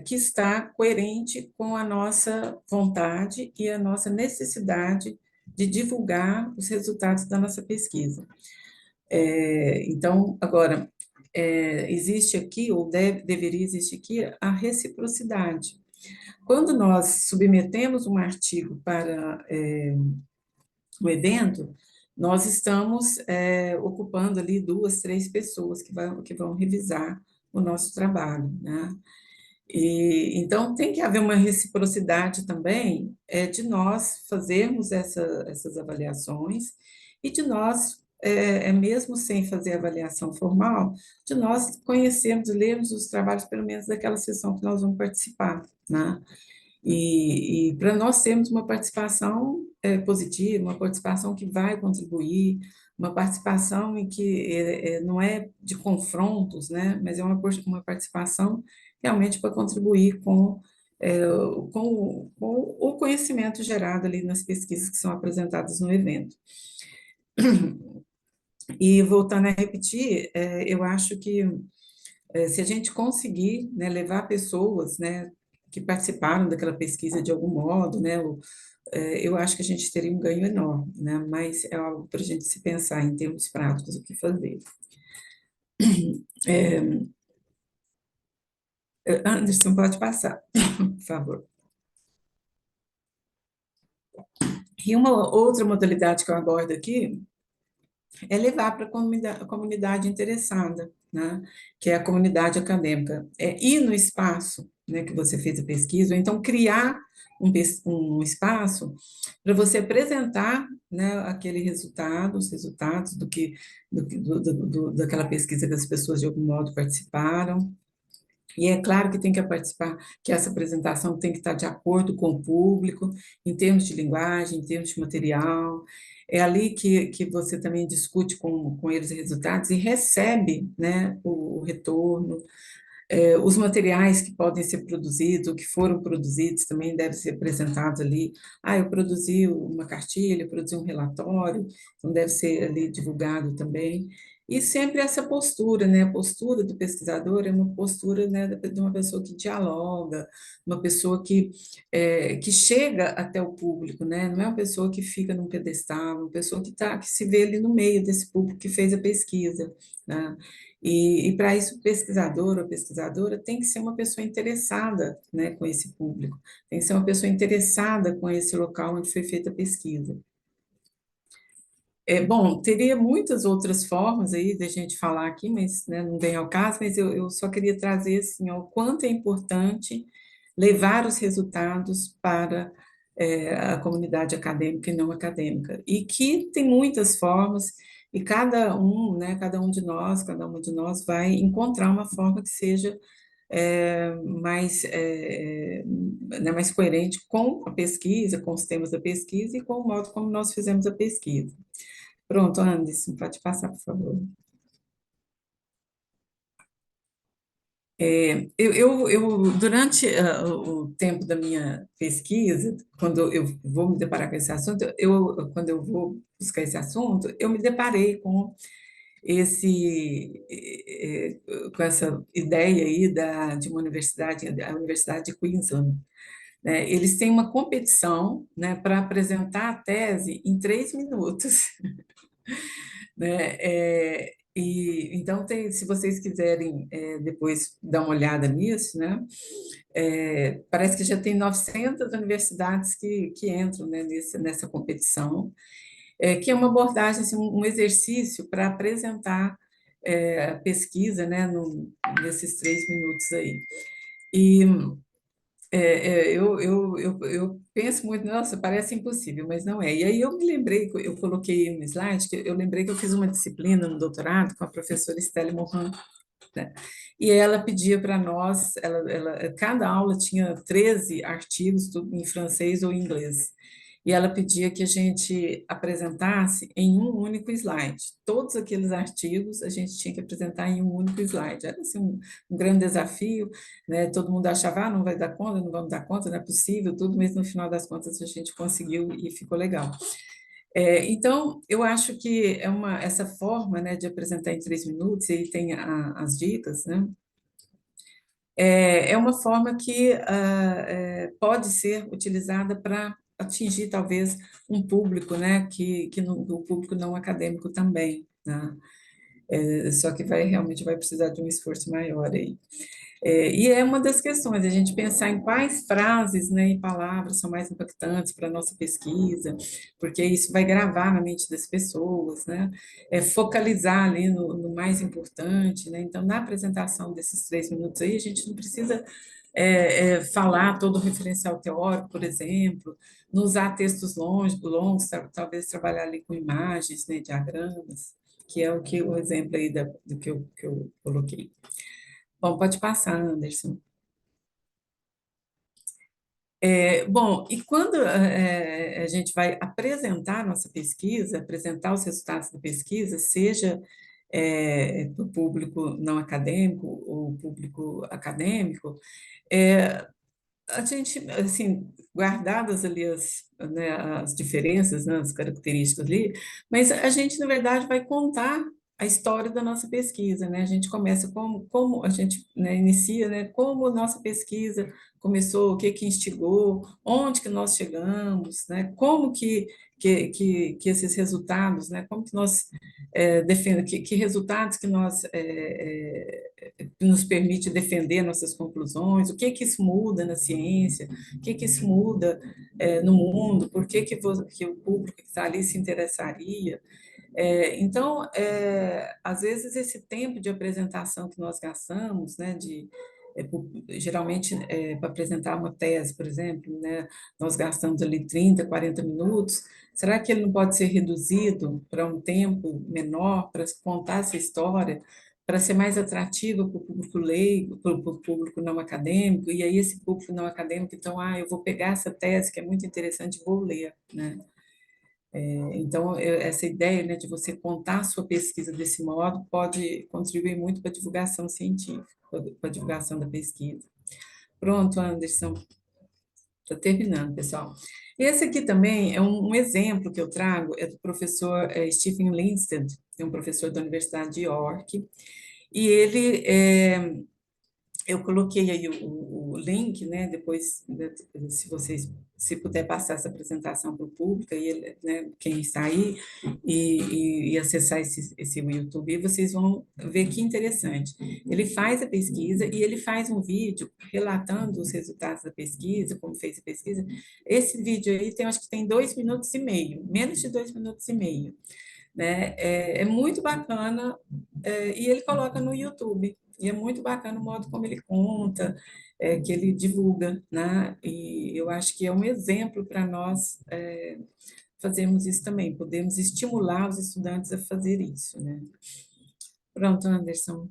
que está coerente com a nossa vontade e a nossa necessidade de divulgar os resultados da nossa pesquisa. Então, agora, existe aqui, ou deveria existir aqui, a reciprocidade. Quando nós submetemos um artigo para o evento, nós estamos ocupando ali 2, 3 pessoas que vão revisar o nosso trabalho, né? Então, tem que haver uma reciprocidade também de nós fazermos essas avaliações e de nós, mesmo sem fazer avaliação formal, de nós conhecermos, lermos os trabalhos, pelo menos daquela sessão que nós vamos participar, né? E para nós termos uma participação positiva, uma participação que vai contribuir, uma participação em que não é de confrontos, né? Mas é uma participação realmente para contribuir com o conhecimento gerado ali nas pesquisas que são apresentadas no evento. E voltando a repetir, eu acho que se a gente conseguir, né, levar pessoas, né, que participaram daquela pesquisa de algum modo, né, eu acho que a gente teria um ganho enorme, né, mas é algo para a gente se pensar em termos práticos o que fazer. Anderson, pode passar, por favor. E uma outra modalidade que eu abordo aqui é levar para a comunidade interessada, né? Que é a comunidade acadêmica. É ir no espaço, né, que você fez a pesquisa, ou então criar um espaço para você apresentar, né, aquele resultado, os resultados daquela pesquisa que as pessoas de algum modo participaram. E é claro que tem que participar, que essa apresentação tem que estar de acordo com o público, em termos de linguagem, em termos de material. É ali que você também discute com eles os resultados e recebe, né, o retorno. Os materiais que podem ser produzidos, ou que foram produzidos, também devem ser apresentados ali. Eu produzi uma cartilha, eu produzi um relatório, então deve ser ali divulgado também. E sempre essa postura, né? A postura do pesquisador é uma postura, né, de uma pessoa que dialoga, uma pessoa que chega até o público, né? Não é uma pessoa que fica num pedestal, uma pessoa que se vê ali no meio desse público que fez a pesquisa, né? E para isso, o pesquisador ou pesquisadora tem que ser uma pessoa interessada, né, com esse público, tem que ser uma pessoa interessada com esse local onde foi feita a pesquisa. Bom, teria muitas outras formas aí da gente falar aqui, mas né, não vem ao caso, mas eu só queria trazer assim, ó, o quanto é importante levar os resultados para a comunidade acadêmica e não acadêmica, e que tem muitas formas, e cada um de nós, cada uma de nós vai encontrar uma forma que seja né, mais coerente com a pesquisa, com os temas da pesquisa e com o modo como nós fizemos a pesquisa. Pronto, Anderson, pode passar, por favor. Durante o tempo da minha pesquisa, quando eu vou me deparar com esse assunto, quando eu vou buscar esse assunto, eu me deparei com com essa ideia aí de uma universidade, a Universidade de Queensland, né? Eles têm uma competição, né, para apresentar a tese em 3 minutos. Né? Então, se vocês quiserem depois dar uma olhada nisso, né? Parece que já tem 900 universidades que entram, né, nessa competição, que é uma abordagem, assim, um exercício para apresentar a pesquisa, né, nesses 3 minutos aí. E eu penso muito, nossa, parece impossível, mas não é. E aí eu me lembrei, eu coloquei no slide, que eu lembrei que eu fiz uma disciplina no doutorado com a professora Estelle Morin, né? E ela pedia para nós, cada aula tinha 13 artigos, tudo em francês ou inglês. E ela pedia que a gente apresentasse em um único slide. Todos aqueles artigos a gente tinha que apresentar em um único slide. Era assim, um grande desafio, né? Todo mundo achava, não vai dar conta, não vamos dar conta, não é possível, tudo, mas no final das contas a gente conseguiu e ficou legal. Então, eu acho que essa forma, né, de apresentar em 3 minutos, e aí tem as dicas, né, uma forma que pode ser utilizada para atingir, talvez, um público, né, o público não acadêmico também, né, só que realmente vai precisar de um esforço maior aí. E é uma das questões, a gente pensar em quais frases, né, e palavras são mais impactantes para a nossa pesquisa, porque isso vai gravar na mente das pessoas, né, focalizar ali no mais importante, né, então, na apresentação desses 3 minutos aí, a gente não precisa falar todo o referencial teórico, por exemplo, não usar textos longos, talvez trabalhar ali com imagens, né, diagramas, que é o exemplo aí do que eu coloquei. Bom, pode passar, Anderson. Bom, e quando a gente vai apresentar a nossa pesquisa, apresentar os resultados da pesquisa, seja para o público não acadêmico ou público acadêmico, é, a gente, assim, guardadas ali né, as diferenças, né, as características ali, mas a gente, na verdade, vai contar a história da nossa pesquisa, né? A gente começa como a gente, né, inicia, né? Como a nossa pesquisa começou, o que que instigou, onde que nós chegamos, né? Como que esses resultados, né? Como que nós defendemos, que resultados que nós que nos permite defender nossas conclusões, o que que isso muda na ciência, o que que isso muda no mundo, por que que o público que está ali se interessaria. Então, às vezes, esse tempo de apresentação que nós gastamos, né, geralmente, para apresentar uma tese, por exemplo, né, nós gastamos ali 30, 40 minutos, será que ele não pode ser reduzido para um tempo menor, para contar essa história, para ser mais atrativo para o público leigo, para o público não acadêmico, e aí esse público não acadêmico, então, eu vou pegar essa tese que é muito interessante e vou ler, né? Então, essa ideia, né, de você contar a sua pesquisa desse modo pode contribuir muito para a divulgação científica, para a divulgação da pesquisa. Pronto, Anderson, estou terminando, pessoal. Esse aqui também é um exemplo que eu trago, é do professor Stephen Lindsted, é um professor da Universidade de York, e eu coloquei aí o link, né? Depois, né, se puder passar essa apresentação para o público, aí, né, quem está aí, e acessar esse YouTube, e vocês vão ver que interessante. Ele faz a pesquisa e ele faz um vídeo relatando os resultados da pesquisa, como fez a pesquisa. Esse vídeo aí acho que tem 2 minutos e meio, menos de 2 minutos e meio. né? É muito bacana, e ele coloca no YouTube, e é muito bacana o modo como ele conta, que ele divulga, né? E eu acho que é um exemplo para nós fazermos isso também, podemos estimular os estudantes a fazer isso, né? Pronto, Anderson.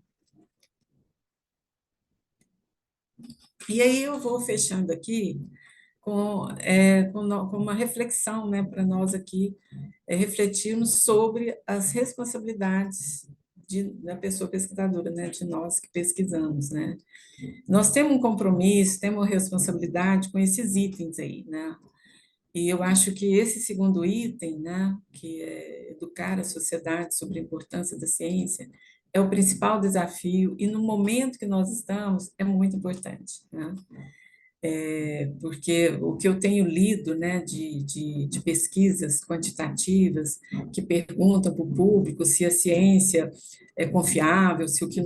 E aí eu vou fechando aqui com uma reflexão, né, para nós aqui refletirmos sobre as responsabilidades da pessoa pesquisadora, né, de nós que pesquisamos, né. Nós temos um compromisso, temos uma responsabilidade com esses itens aí, né. E eu acho que esse segundo item, né, que é educar a sociedade sobre a importância da ciência, é o principal desafio e no momento que nós estamos é muito importante, né? Porque o que eu tenho lido, né, de pesquisas quantitativas que perguntam para o público se a ciência é confiável, se o que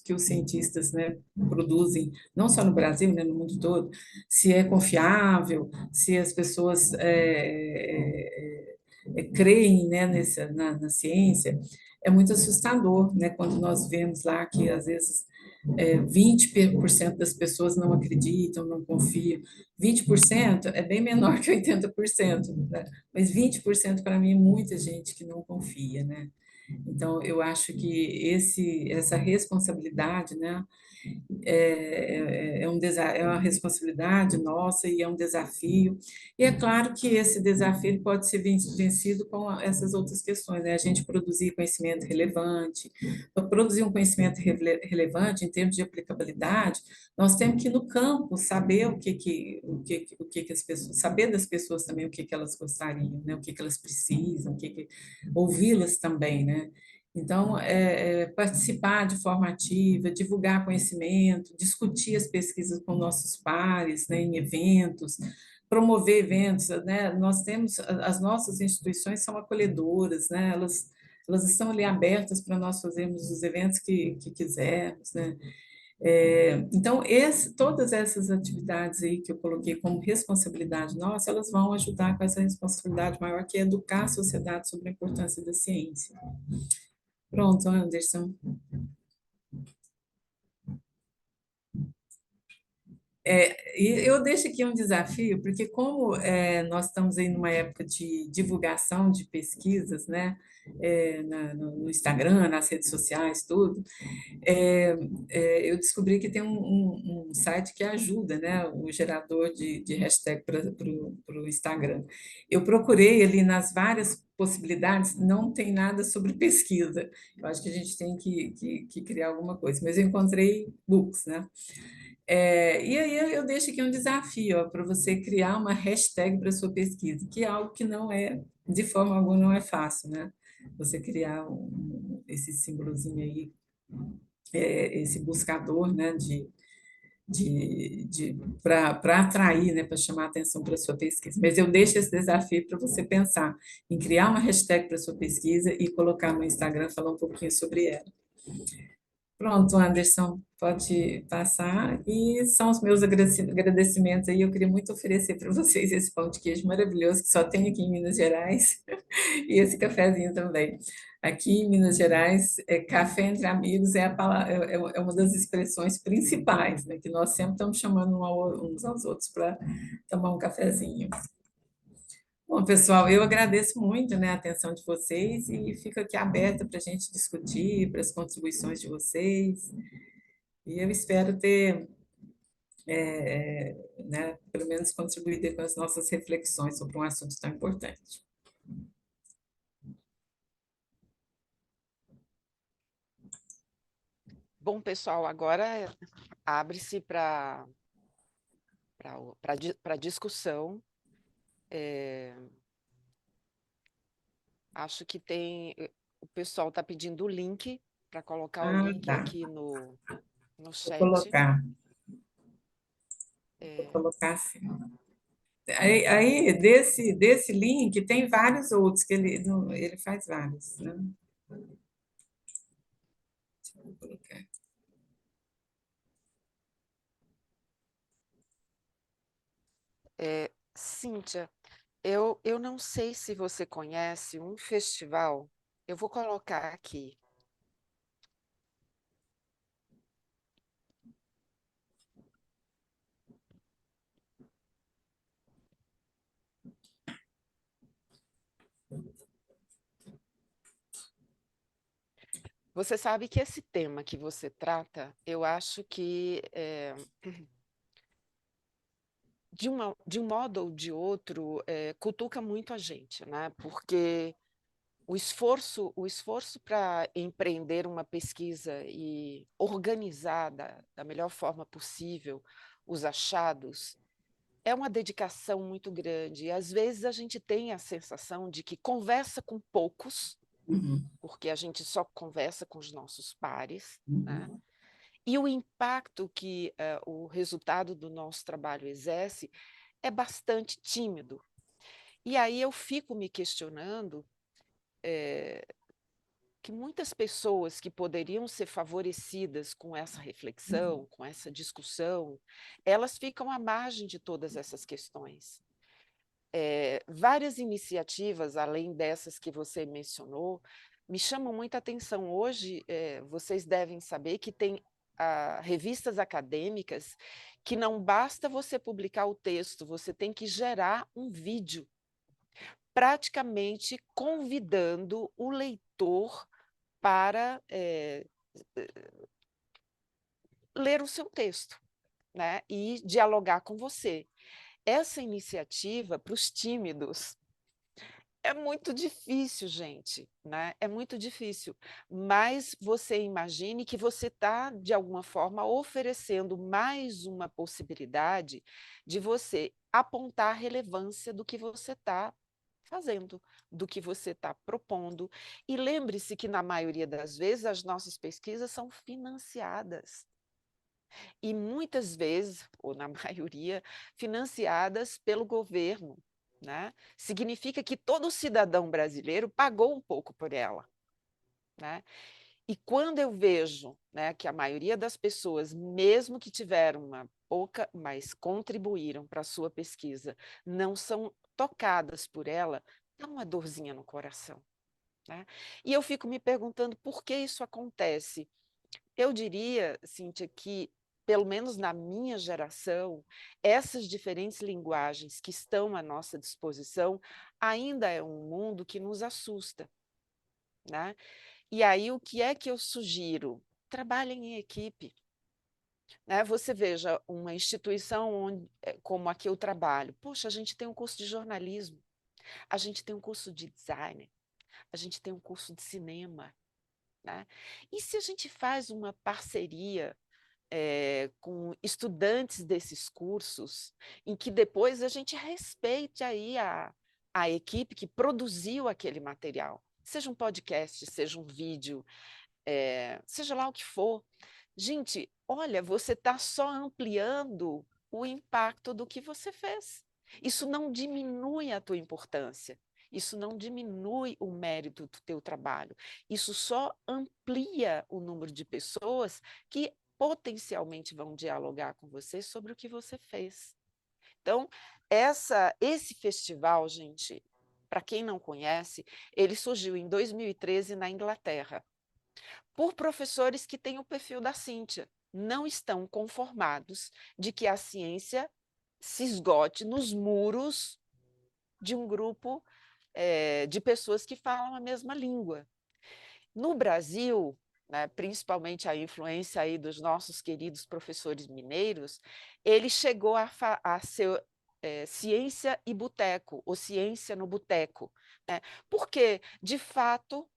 que os cientistas, né, produzem, não só no Brasil, né, no mundo todo, se é confiável, se as pessoas creem, né, na ciência, é muito assustador, né, quando nós vemos lá que às vezes 20% das pessoas não acreditam, não confiam. 20% é bem menor que 80%, né? Mas 20% para mim é muita gente que não confia, né? Então, eu acho que essa responsabilidade, né, é uma responsabilidade nossa e é um desafio. E é claro que esse desafio pode ser vencido com essas outras questões, né? A gente produzir conhecimento relevante. Para produzir um conhecimento relevante em termos de aplicabilidade, nós temos que ir no campo saber o que as pessoas, saber das pessoas também o que elas gostariam, né? O que elas precisam, ouvi-las também, né? Então, participar de forma ativa, divulgar conhecimento, discutir as pesquisas com nossos pares, né, em eventos, promover eventos, né? Nós temos, as nossas instituições são acolhedoras, né? Elas estão ali abertas para nós fazermos os eventos que quisermos, né? Então, todas essas atividades aí que eu coloquei como responsabilidade nossa, elas vão ajudar com essa responsabilidade maior que é educar a sociedade sobre a importância da ciência. Pronto, Anderson. E eu deixo aqui um desafio, porque como nós estamos aí numa época de divulgação de pesquisas, né, no Instagram, nas redes sociais, tudo, eu descobri que tem um site que ajuda, né, o gerador de hashtag para o Instagram. Eu procurei ali nas várias possibilidades, não tem nada sobre pesquisa. Eu acho que a gente tem que criar alguma coisa, mas eu encontrei books, né? E aí eu deixo aqui um desafio para você criar uma hashtag para sua pesquisa, que é algo que não é, de forma alguma, não é fácil, né? Você criar esse símbolozinho aí, esse buscador, né, para atrair, né, para chamar a atenção para a sua pesquisa. Mas eu deixo esse desafio para você pensar em criar uma hashtag para a sua pesquisa e colocar no Instagram, falar um pouquinho sobre ela. Pronto, Anderson, pode passar. E são os meus agradecimentos aí. Eu queria muito oferecer para vocês esse pão de queijo maravilhoso que só tem aqui em Minas Gerais e esse cafezinho também. Aqui em Minas Gerais, café entre amigos é uma das expressões principais, né? Que nós sempre estamos chamando uns aos outros para tomar um cafezinho. Bom, pessoal, eu agradeço muito, né, a atenção de vocês e fico aqui aberta para a gente discutir, para as contribuições de vocês. E eu espero ter, né, pelo menos contribuído com as nossas reflexões sobre um assunto tão importante. Bom, pessoal, agora abre-se para discussão. Acho que o pessoal está pedindo o link, para colocar o link Tá. aqui no Vou chat. colocar. Vou colocar assim. Aí desse link, tem vários outros, que ele faz vários, né? Deixa eu colocar. Cíntia, eu não sei se você conhece um festival Eu vou colocar aqui. Você sabe que esse tema que você trata, eu acho que, de um modo ou de outro, cutuca muito a gente, né? Porque o esforço para empreender uma pesquisa e organizar da melhor forma possível os achados é uma dedicação muito grande. E, às vezes, a gente tem a sensação de que conversa com poucos, Uhum, porque a gente só conversa com os nossos pares, né? uhum, E o impacto que o resultado do nosso trabalho exerce é bastante tímido. E aí eu fico me questionando que muitas pessoas que poderiam ser favorecidas com essa reflexão, com essa discussão, elas ficam à margem de todas essas questões. Várias iniciativas, além dessas que você mencionou, me chamam muita atenção. Hoje, vocês devem saber que tem revistas acadêmicas que não basta você publicar o texto, você tem que gerar um vídeo, praticamente convidando o leitor para ler o seu texto, né, e dialogar com você. Essa iniciativa, para os tímidos, é muito difícil, gente, né? É muito difícil. Mas você imagine que você está, de alguma forma, oferecendo mais uma possibilidade de você apontar a relevância do que você está fazendo, do que você está propondo. E lembre-se que, na maioria das vezes, as nossas pesquisas são financiadas. E muitas vezes, ou na maioria, financiadas pelo governo, né? Significa que todo cidadão brasileiro pagou um pouco por ela, né? E quando eu vejo, né, que a maioria das pessoas, mesmo que tiveram uma pouca, mas contribuíram para a sua pesquisa, não são tocadas por ela, dá uma dorzinha no coração, né? E eu fico me perguntando por que isso acontece. Eu diria, Cíntia, que, pelo menos na minha geração, essas diferentes linguagens que estão à nossa disposição ainda é um mundo que nos assusta, né? E aí, o que é que eu sugiro? Trabalhem em equipe, né? Você veja uma instituição como a que eu trabalho. Poxa, a gente tem um curso de jornalismo, a gente tem um curso de design, a gente tem um curso de cinema, né? E se a gente faz uma parceria com estudantes desses cursos, em que depois a gente respeite aí a equipe que produziu aquele material, seja um podcast, seja um vídeo, seja lá o que for. Gente, olha, você está só ampliando o impacto do que você fez. Isso não diminui a tua importância. Isso não diminui o mérito do teu trabalho. Isso só amplia o número de pessoas que potencialmente vão dialogar com você sobre o que você fez. Então, esse festival, gente, para quem não conhece, ele surgiu em 2013 na Inglaterra, por professores que têm o perfil da Cíntia, não estão conformados de que a ciência se esgote nos muros de um grupo de pessoas que falam a mesma língua. No Brasil, né, principalmente a influência aí dos nossos queridos professores mineiros, ele chegou a ser ciência e boteco, ou ciência no boteco, né? Porque, de fato,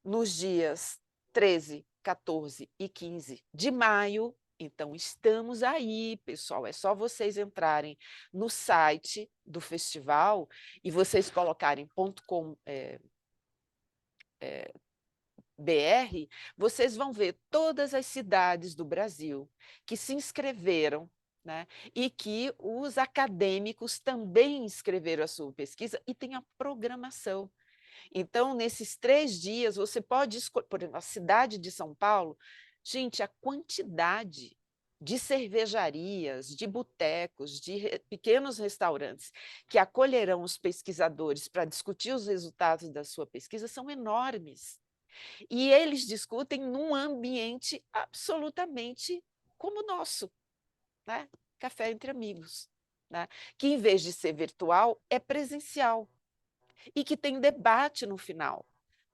nos dias 13, 14 e 15 de maio, então estamos aí, pessoal, é só vocês entrarem no site do festival e vocês colocarem .com, BR, vocês vão ver todas as cidades do Brasil que se inscreveram, né, e que os acadêmicos também inscreveram a sua pesquisa e tem a programação. Então, nesses 3 dias, você pode escolher, por exemplo, a cidade de São Paulo, gente, a quantidade de cervejarias, de botecos, de pequenos restaurantes que acolherão os pesquisadores para discutir os resultados da sua pesquisa são enormes. E eles discutem num ambiente absolutamente como o nosso, né? Café entre amigos, né? Que, em vez de ser virtual, é presencial e que tem debate no final.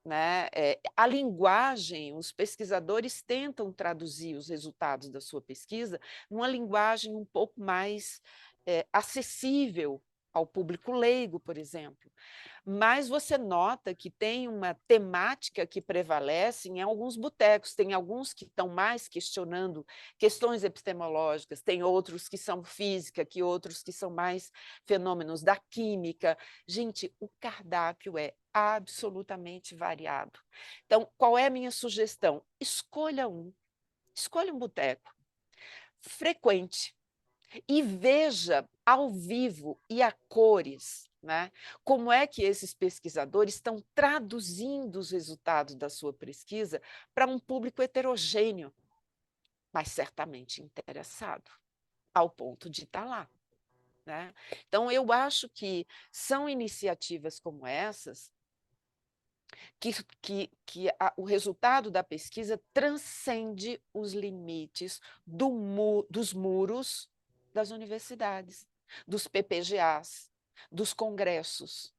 Né? A linguagem, os pesquisadores tentam traduzir os resultados da sua pesquisa numa linguagem um pouco mais acessível ao público leigo, por exemplo. Mas você nota que tem uma temática que prevalece em alguns botecos, tem alguns que estão mais questionando questões epistemológicas, tem outros que são física, que outros que são mais fenômenos da química. Gente, o cardápio é absolutamente variado. Então, qual é a minha sugestão? Escolha um boteco, frequente, e veja ao vivo e a cores, né? Como é que esses pesquisadores estão traduzindo os resultados da sua pesquisa para um público heterogêneo, mas certamente interessado, ao ponto de estar lá. Né? Então, eu acho que são iniciativas como essas o resultado da pesquisa transcende os limites dos muros das universidades, dos PPGAs, dos congressos,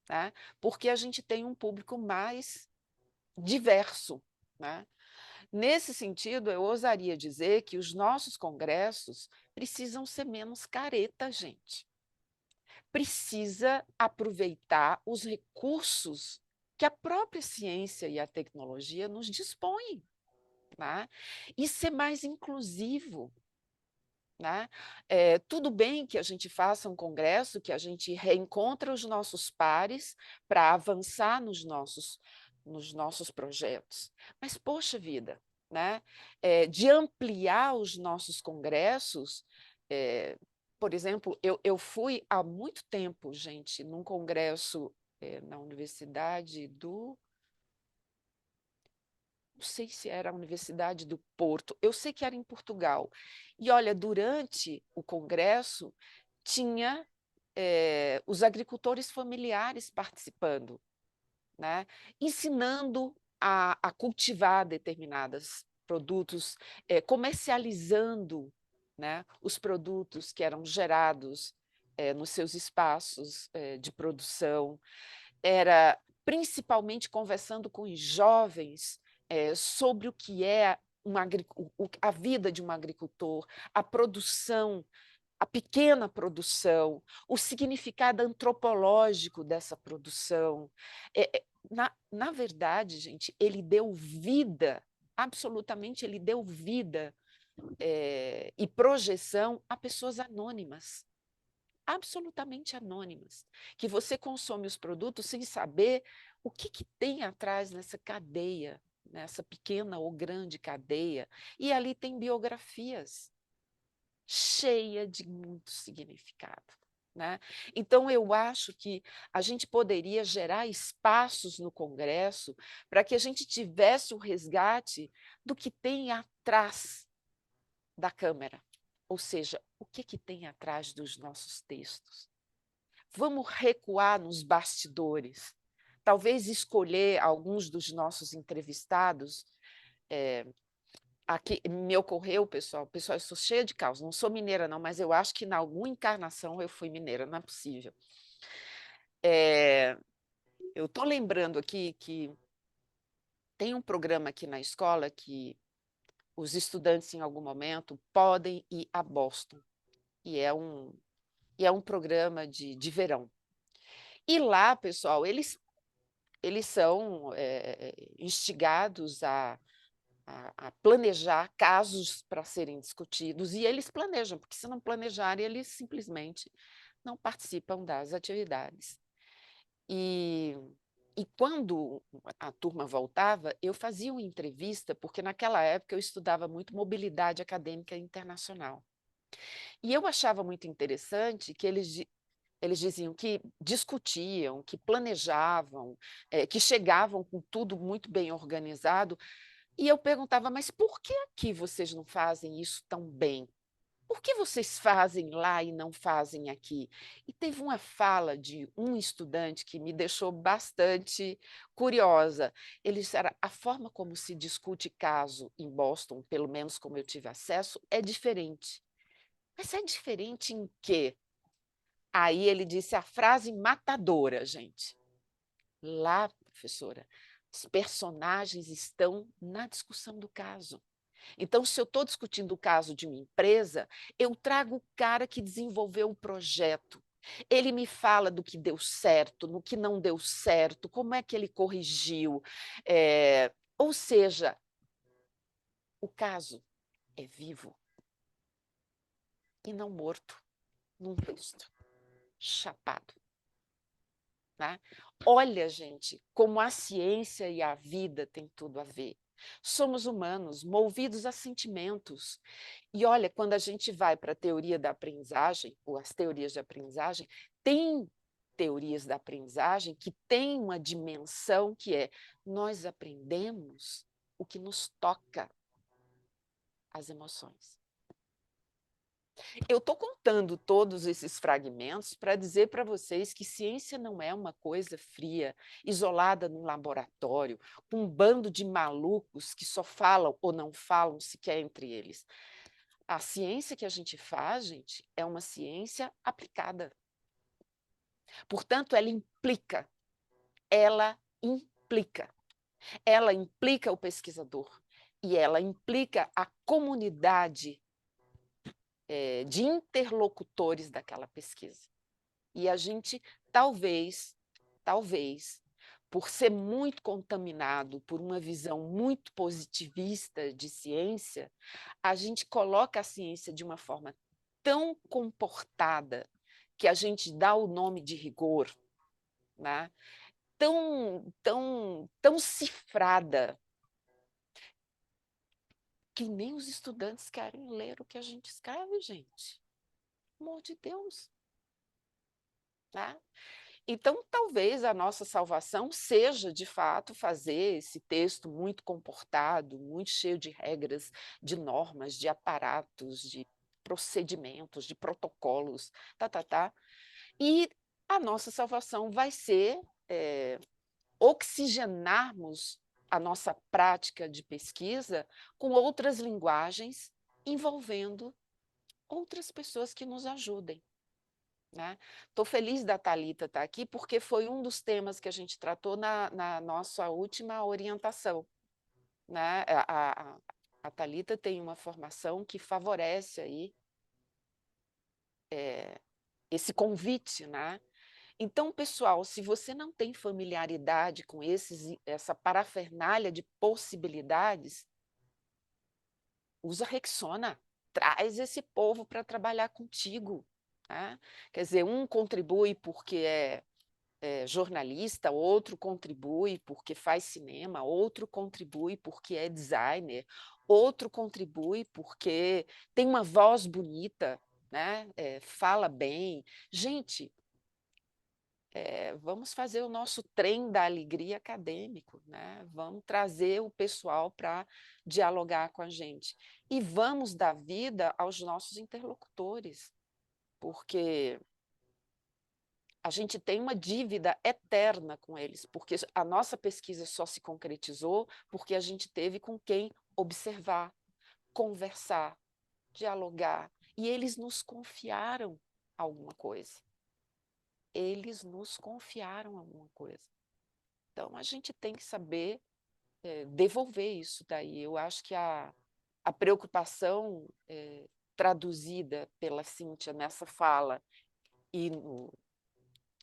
né? Porque a gente tem um público mais diverso. Né? Nesse sentido, eu ousaria dizer que os nossos congressos precisam ser menos careta, gente. Precisa aproveitar os recursos que a própria ciência e a tecnologia nos dispõem, né? E ser mais inclusivo. Né? Tudo bem que a gente faça um congresso, que a gente reencontra os nossos pares para avançar nos nossos projetos, mas, poxa vida, né? De ampliar os nossos congressos, por exemplo, eu fui há muito tempo, gente, num congresso na Universidade do... Não sei se era a Universidade do Porto, eu sei que era em Portugal. E, olha, durante o congresso, tinha os agricultores familiares participando, né? Ensinando a cultivar determinados produtos, comercializando, né, os produtos que eram gerados nos seus espaços de produção. Era principalmente conversando com os jovens sobre o que é a vida de um agricultor, a produção, a pequena produção, o significado antropológico dessa produção. Na verdade, gente, ele deu vida, absolutamente ele deu vida e projeção a pessoas anônimas, absolutamente anônimas, que você consome os produtos sem saber o que tem atrás nessa cadeia, nessa pequena ou grande cadeia, e ali tem biografias cheia de muito significado. Né? Então, eu acho que a gente poderia gerar espaços no Congresso para que a gente tivesse o resgate do que tem atrás da Câmara, ou seja, o que tem atrás dos nossos textos. Vamos recuar nos bastidores, talvez escolher alguns dos nossos entrevistados. Aqui me ocorreu, pessoal, eu sou cheia de causa, não sou mineira não, mas eu acho que em alguma encarnação eu fui mineira, não é possível. Eu estou lembrando aqui que tem um programa aqui na escola que os estudantes, em algum momento, podem ir a Boston, e é um programa de verão. E lá, pessoal, eles são instigados a planejar casos para serem discutidos, e eles planejam, porque se não planejarem, eles simplesmente não participam das atividades. E quando a turma voltava, eu fazia uma entrevista, porque naquela época eu estudava muito mobilidade acadêmica internacional. E eu achava muito interessante que eles diziam que discutiam, que planejavam, que chegavam com tudo muito bem organizado, E eu perguntava, mas por que aqui vocês não fazem isso tão bem? Por que vocês fazem lá e não fazem aqui? E teve uma fala de um estudante que me deixou bastante curiosa. Ele disse: a forma como se discute caso em Boston, pelo menos como eu tive acesso, é diferente. Mas é diferente em quê? Aí ele disse a frase matadora, gente. Lá, professora, os personagens estão na discussão do caso. Então, se eu estou discutindo o caso de uma empresa, eu trago o cara que desenvolveu o projeto. Ele me fala do que deu certo, no que não deu certo, como é que ele corrigiu. Ou seja, o caso é vivo e não morto num texto chapado. Né? Olha, gente, como a ciência e a vida têm tudo a ver. Somos humanos, movidos a sentimentos. E olha, quando a gente vai para a teoria da aprendizagem, ou as teorias de aprendizagem, tem teorias da aprendizagem que têm uma dimensão que é nós aprendemos o que nos toca, as emoções. Eu estou contando todos esses fragmentos para dizer para vocês que ciência não é uma coisa fria, isolada num laboratório, com um bando de malucos que só falam ou não falam sequer entre eles. A ciência que a gente faz, gente, é uma ciência aplicada. Portanto, ela implica. Ela implica o pesquisador e ela implica a comunidade de interlocutores daquela pesquisa. E a gente, talvez, por ser muito contaminado por uma visão muito positivista de ciência, a gente coloca a ciência de uma forma tão comportada que a gente dá o nome de rigor, né? Tão cifrada, que nem os estudantes querem ler o que a gente escreve, gente. Pelo amor de Deus. Né? Então, talvez a nossa salvação seja, de fato, fazer esse texto muito comportado, muito cheio de regras, de normas, de aparatos, de procedimentos, de protocolos, E a nossa salvação vai ser oxigenarmos a nossa prática de pesquisa com outras linguagens, envolvendo outras pessoas que nos ajudem. Estou feliz da Thalita estar aqui, porque foi um dos temas que a gente tratou na nossa última orientação. Né? A Thalita tem uma formação que favorece aí, esse convite. Né? Então, pessoal, se você não tem familiaridade com essa parafernália de possibilidades, usa Rexona, traz esse povo para trabalhar contigo. Né? Quer dizer, um contribui porque é jornalista, outro contribui porque faz cinema, outro contribui porque é designer, outro contribui porque tem uma voz bonita, né? Fala bem. Gente, vamos fazer o nosso trem da alegria acadêmico, né? Vamos trazer o pessoal para dialogar com a gente. E vamos dar vida aos nossos interlocutores, porque a gente tem uma dívida eterna com eles, porque a nossa pesquisa só se concretizou porque a gente teve com quem observar, conversar, dialogar, e eles nos confiaram alguma coisa. Eles nos confiaram alguma coisa. Então, a gente tem que saber devolver isso daí. Eu acho que a preocupação traduzida pela Cíntia nessa fala e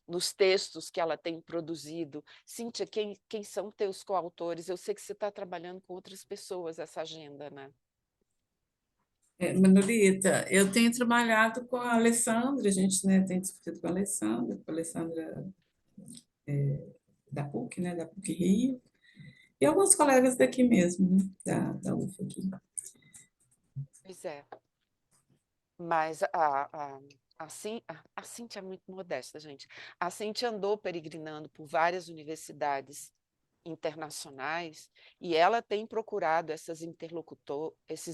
nos textos que ela tem produzido. Cíntia, quem são teus coautores? Eu sei que você está trabalhando com outras pessoas essa agenda, né? Manolita, eu tenho trabalhado com a Alessandra, a gente, né, tem discutido com a Alessandra da PUC, né, da PUC Rio, e alguns colegas daqui mesmo, né, da UF aqui. Pois é. Mas a Cíntia é muito modesta, gente. A Cíntia andou peregrinando por várias universidades internacionais, e ela tem procurado esses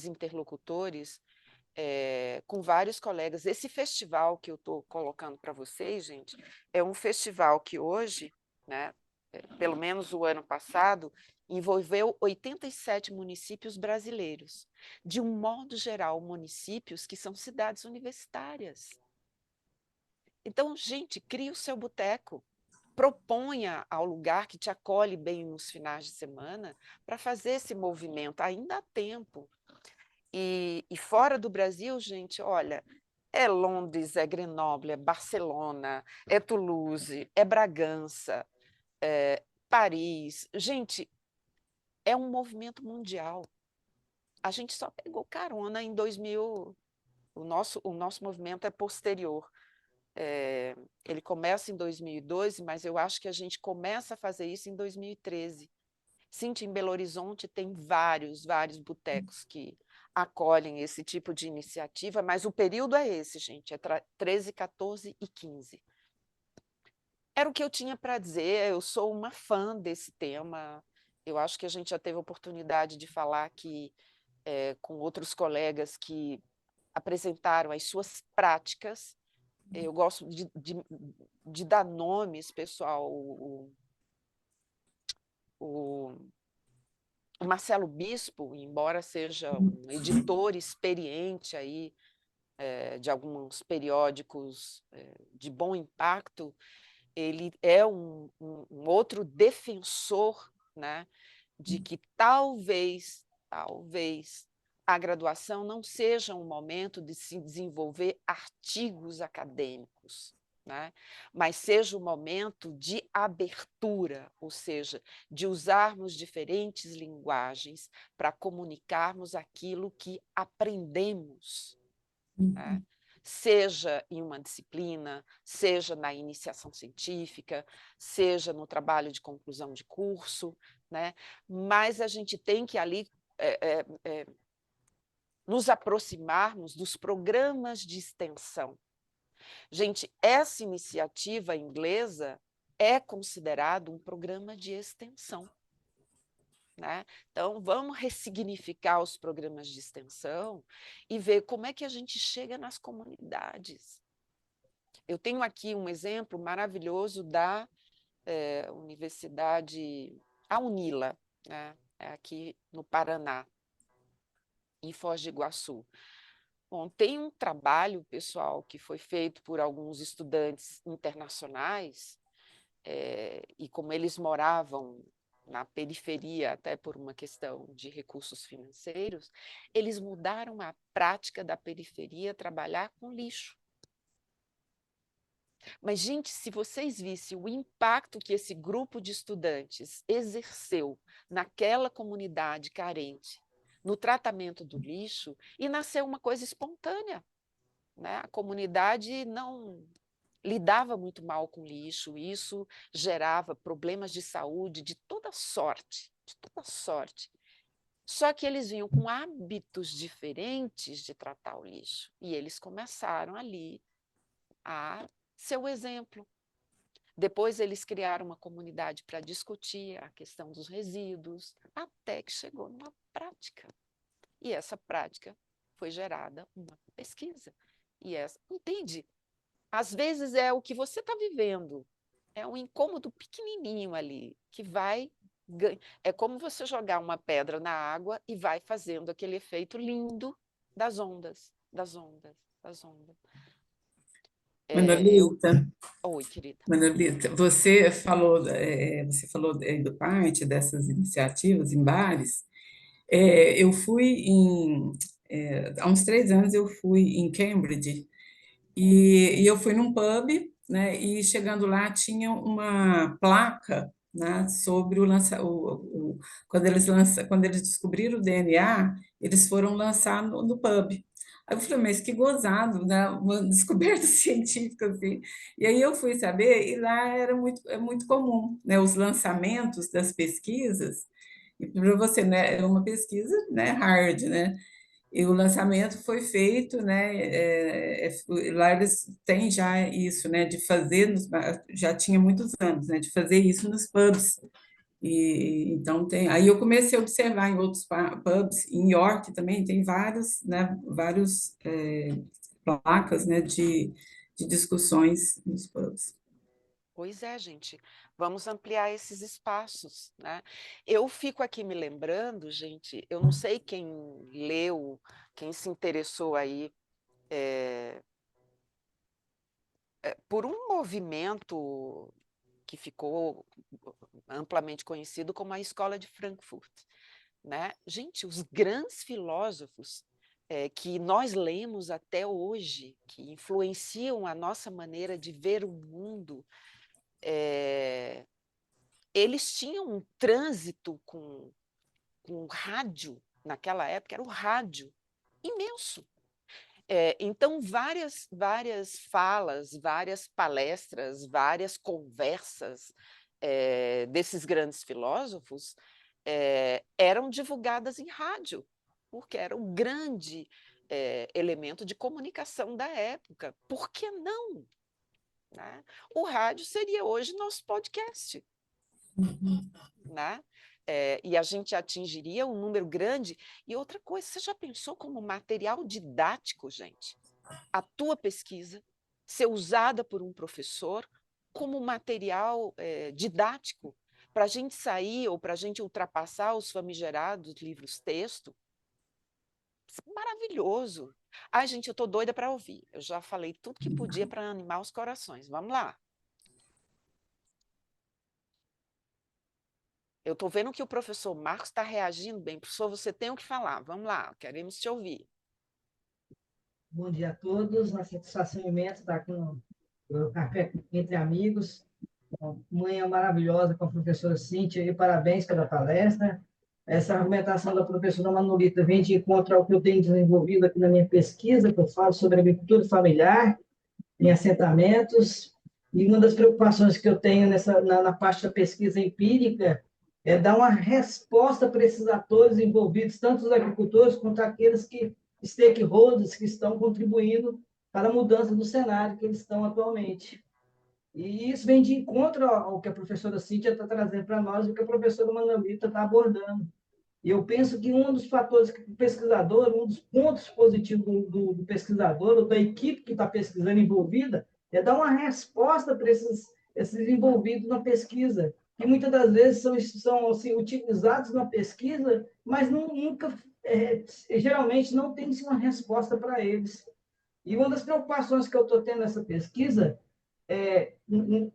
interlocutores com vários colegas. Esse festival que eu estou colocando para vocês, gente, é um festival que hoje, né, pelo menos o ano passado, envolveu 87 municípios brasileiros. De um modo geral, municípios que são cidades universitárias. Então, gente, crie o seu boteco, proponha ao lugar que te acolhe bem nos finais de semana para fazer esse movimento, ainda há tempo. E fora do Brasil, gente, olha, é Londres, é Grenoble, é Barcelona, é Toulouse, é Bragança, é Paris. Gente, é um movimento mundial. A gente só pegou carona em 2000, o nosso movimento é posterior. Ele começa em 2012, mas eu acho que a gente começa a fazer isso em 2013. Cinti, em Belo Horizonte, tem vários botecos que acolhem esse tipo de iniciativa, mas o período é esse, gente, é 13, 14 e 15. Era o que eu tinha para dizer, eu sou uma fã desse tema, eu acho que a gente já teve a oportunidade de falar aqui com outros colegas que apresentaram as suas práticas. Eu gosto de dar nomes, pessoal. O Marcelo Bispo, embora seja um editor experiente aí, de alguns periódicos de bom impacto, ele é um outro defensor, né, de que talvez a graduação não seja um momento de se desenvolver artigos acadêmicos, né? Mas seja um momento de abertura, ou seja, de usarmos diferentes linguagens para comunicarmos aquilo que aprendemos, né? Seja em uma disciplina, seja na iniciação científica, seja no trabalho de conclusão de curso, né? Mas a gente tem que ali nos aproximarmos dos programas de extensão. Gente, essa iniciativa inglesa é considerado um programa de extensão, né? Então, vamos ressignificar os programas de extensão e ver como é que a gente chega nas comunidades. Eu tenho aqui um exemplo maravilhoso da Universidade, a Unila, né? Aqui no Paraná, em Foz do Iguaçu. Bom, tem um trabalho, pessoal, que foi feito por alguns estudantes internacionais, e como eles moravam na periferia, até por uma questão de recursos financeiros, eles mudaram a prática da periferia a trabalhar com lixo. Mas, gente, se vocês vissem o impacto que esse grupo de estudantes exerceu naquela comunidade carente, no tratamento do lixo, e nasceu uma coisa espontânea, né? A comunidade não lidava muito mal com lixo, isso gerava problemas de saúde de toda sorte, de toda sorte. Só que eles vinham com hábitos diferentes de tratar o lixo, e eles começaram ali a ser o exemplo. Depois eles criaram uma comunidade para discutir a questão dos resíduos, até que chegou numa prática. E essa prática foi gerada uma pesquisa. E essa, entende? Às vezes é o que você está vivendo, é um incômodo pequenininho ali, que vai... É como você jogar uma pedra na água e vai fazendo aquele efeito lindo das ondas, das ondas, das ondas. Manolita, Oi, querida. Manolita, você falou do parte dessas iniciativas em bares. Eu fui há uns 3 anos eu fui em Cambridge e eu fui num pub, né? E chegando lá tinha uma placa, né, sobre quando eles descobriram o DNA, eles foram lançar no pub. Aí eu falei, mas que gozado, né? Uma descoberta científica assim. E aí eu fui saber e lá é muito comum, né? Os lançamentos das pesquisas. E para você, né, é uma pesquisa, né, hard, né? E o lançamento foi feito, né? Lá eles têm já isso, né? De fazer, já tinha muitos anos, né? De fazer isso nos pubs. Então tem. Aí eu comecei a observar em outros pubs, em York também tem vários, né, vários placas, né, de discussões nos pubs. Pois é, gente, vamos ampliar esses espaços, né? Eu fico aqui me lembrando, gente, eu não sei quem leu, quem se interessou aí por um movimento que ficou amplamente conhecido como a Escola de Frankfurt, né? Gente, os grandes filósofos que nós lemos até hoje, que influenciam a nossa maneira de ver o mundo, eles tinham um trânsito com o rádio, naquela época era o rádio, imenso. Então, várias falas, várias palestras, várias conversas desses grandes filósofos eram divulgadas em rádio, porque era um grande elemento de comunicação da época. Por que não? Né? O rádio seria hoje nosso podcast. Né? E a gente atingiria um número grande. E outra coisa, você já pensou como material didático, gente? A tua pesquisa ser usada por um professor como material didático para a gente sair ou para a gente ultrapassar os famigerados livros-texto? Maravilhoso! Ai, gente, eu estou doida para ouvir. Eu já falei tudo que podia para animar os corações. Vamos lá. Eu estou vendo que o professor Marcos está reagindo bem. Professor, você tem o que falar. Vamos lá, queremos te ouvir. Bom dia a todos. Uma satisfação imensa estar com o Café Entre Amigos. Manhã maravilhosa com a professora Cíntia e parabéns pela palestra. Essa argumentação da professora Manolita vem de encontro ao que eu tenho desenvolvido aqui na minha pesquisa, que eu falo sobre agricultura familiar em assentamentos. E uma das preocupações que eu tenho na parte da pesquisa empírica é dar uma resposta para esses atores envolvidos, tanto os agricultores quanto aqueles stakeholders que estão contribuindo para a mudança do cenário que eles estão atualmente. E isso vem de encontro ao que a professora Cíntia está trazendo para nós e o que a professora Manolita está abordando. E eu penso que um dos fatores que o pesquisador, um dos pontos positivos do pesquisador, ou da equipe que está pesquisando envolvida, é dar uma resposta para esses envolvidos na pesquisa, que muitas das vezes são assim, utilizados na pesquisa, mas nunca, geralmente, não tem-se uma resposta para eles. E uma das preocupações que eu estou tendo nessa pesquisa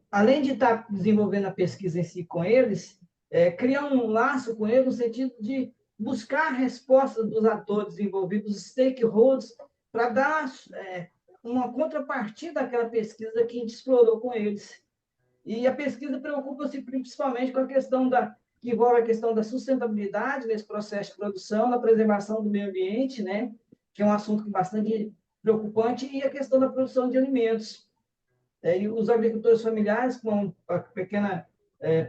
além de estar desenvolvendo a pesquisa em si com eles, criar um laço com eles no sentido de buscar respostas dos atores envolvidos, dos stakeholders, para dar uma contrapartida àquela pesquisa que a gente explorou com eles. E a pesquisa preocupa-se principalmente com a questão que envolve a questão da sustentabilidade nesse processo de produção, na preservação do meio ambiente, né, que é um assunto bastante preocupante, e a questão da produção de alimentos. E os agricultores familiares, com a pequena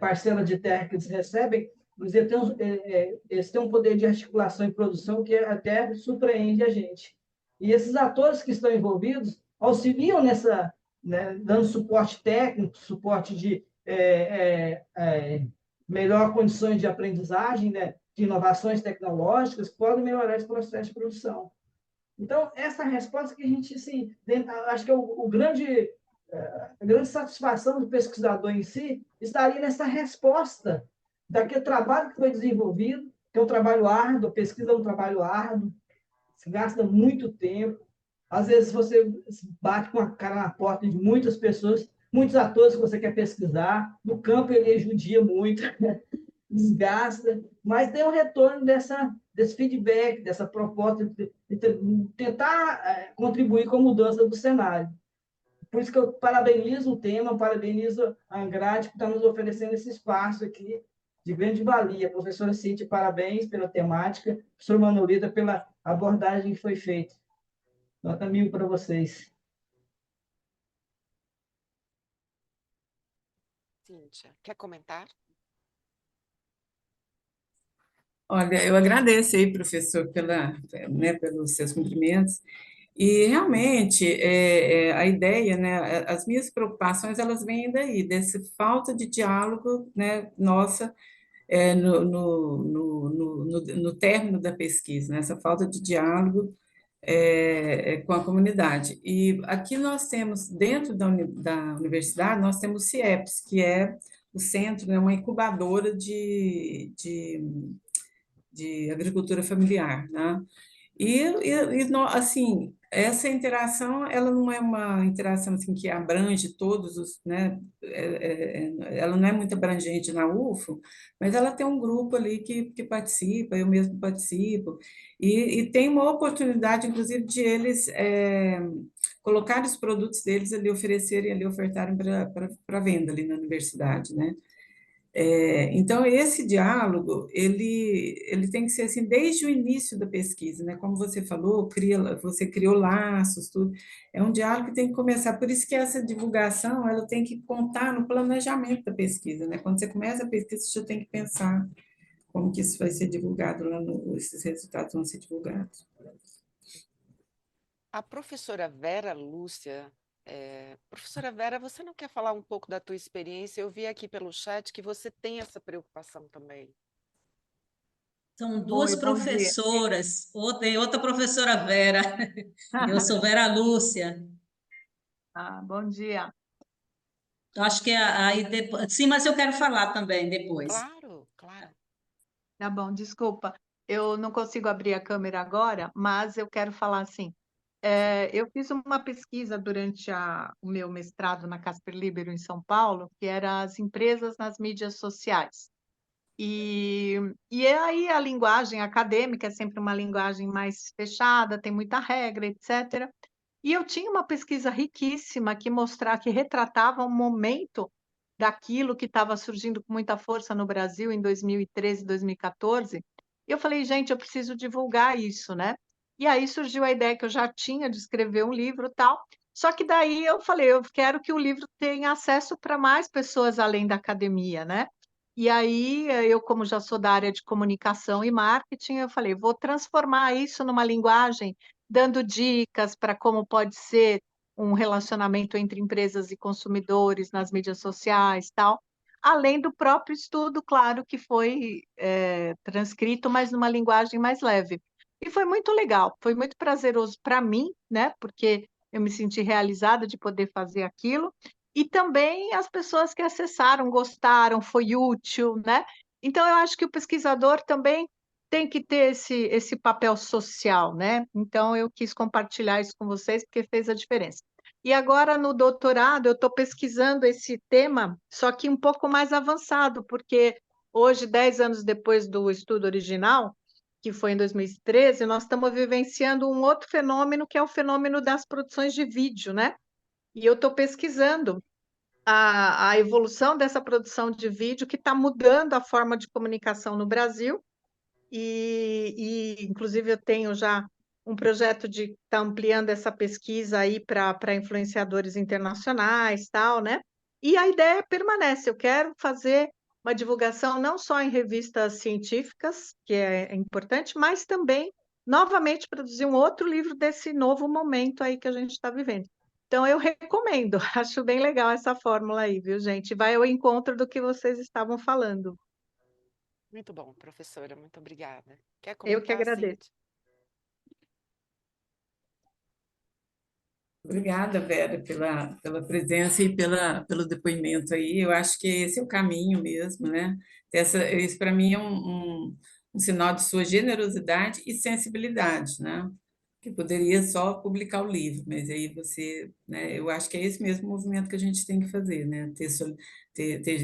parcela de terra que eles recebem, eles têm um poder de articulação e produção que até surpreende a gente. E esses atores que estão envolvidos auxiliam nessa, né, dando suporte técnico, suporte de melhor condições de aprendizagem, né, de inovações tecnológicas, que podem melhorar esse processo de produção. Então, essa resposta que a gente, assim, acho que é a grande satisfação do pesquisador em si estaria nessa resposta daquele trabalho que foi desenvolvido, que é um trabalho árduo, a pesquisa é um trabalho árduo, se gasta muito tempo, às vezes você bate com a cara na porta de muitas pessoas, muitos atores que você quer pesquisar, no campo ele judia muito, desgasta, mas tem um retorno desse feedback, dessa proposta de tentar contribuir com a mudança do cenário. Por isso que eu parabenizo o tema, parabenizo a Angrade por estar nos oferecendo esse espaço aqui de grande valia. Professora Cíntia, parabéns pela temática, professor Manolita, pela abordagem que foi feita. Nota 1000 para vocês. Cíntia, quer comentar? Olha, eu agradeço aí, professor, pelos seus cumprimentos. E realmente a ideia, né, as minhas preocupações elas vêm daí dessa falta de diálogo, né, nossa no término da pesquisa, né? Essa falta de diálogo com a comunidade. E aqui nós temos, dentro da universidade, nós temos o CIEPS, que é o centro, né, uma incubadora de agricultura familiar, né? Assim, essa interação, ela não é uma interação assim, que abrange todos os, né? Ela não é muito abrangente na UFO, mas ela tem um grupo ali que participa, eu mesmo participo, e tem uma oportunidade, inclusive, de eles colocarem os produtos deles ali, oferecerem ali, ofertarem para venda ali na universidade, né? Então, esse diálogo, ele tem que ser assim, desde o início da pesquisa, né? Como você falou, você criou laços, tudo. É um diálogo que tem que começar. Por isso que essa divulgação, ela tem que contar no planejamento da pesquisa, né? Quando você começa a pesquisa, você já tem que pensar como que isso vai ser divulgado lá, esses resultados vão ser divulgados. A professora Vera Lúcia, professora Vera, você não quer falar um pouco da tua experiência? Eu vi aqui pelo chat que você tem essa preocupação também. São duas Oi, bom dia. professoras, tem outra professora Vera, eu sou Vera Lúcia. Bom dia. Acho que aí depois. Sim, mas eu quero falar também depois. Claro, claro. Tá bom, desculpa. Eu não consigo abrir a câmera agora, mas eu quero falar assim. Eu fiz uma pesquisa durante o meu mestrado na Casper Libero, em São Paulo, que era as empresas nas mídias sociais. E aí a linguagem acadêmica é sempre uma linguagem mais fechada, tem muita regra, etc. E eu tinha uma pesquisa riquíssima que retratava um momento daquilo que estava surgindo com muita força no Brasil em 2013, 2014. E eu falei, gente, eu preciso divulgar isso, né? E aí surgiu a ideia que eu já tinha de escrever um livro e tal. Só que daí eu falei, eu quero que o livro tenha acesso para mais pessoas além da academia, né? E aí eu, como já sou da área de comunicação e marketing, eu falei, vou transformar isso numa linguagem dando dicas para como pode ser um relacionamento entre empresas e consumidores nas mídias sociais, tal, além do próprio estudo, claro, que foi transcrito, mas numa linguagem mais leve. E foi muito legal, foi muito prazeroso para mim, né? Porque eu me senti realizada de poder fazer aquilo, e também as pessoas que acessaram, gostaram, foi útil, né? Então, eu acho que o pesquisador também tem que ter esse papel social, né? Então, eu quis compartilhar isso com vocês, porque fez a diferença. E agora, no doutorado, eu estou pesquisando esse tema, só que um pouco mais avançado, porque hoje, 10 anos depois do estudo original, que foi em 2013, nós estamos vivenciando um outro fenômeno, que é o fenômeno das produções de vídeo, né? E eu estou pesquisando a evolução dessa produção de vídeo que está mudando a forma de comunicação no Brasil, inclusive eu tenho já um projeto de estar ampliando essa pesquisa aí para influenciadores internacionais, tal, né? E a ideia permanece, eu quero fazer uma divulgação não só em revistas científicas, que é importante, mas também, novamente, produzir um outro livro desse novo momento aí que a gente está vivendo. Então, eu recomendo, acho bem legal essa fórmula aí, viu, gente? Vai ao encontro do que vocês estavam falando. Muito bom, professora, muito obrigada. Quer Eu que comentar, agradeço. Cíntia? Obrigada, Vera, pela presença e pelo depoimento aí. Eu acho que esse é o caminho mesmo, né? Isso, para mim, é um sinal de sua generosidade e sensibilidade, né? Que poderia só publicar o livro, mas aí você, né? Eu acho que é esse mesmo movimento que a gente tem que fazer, né?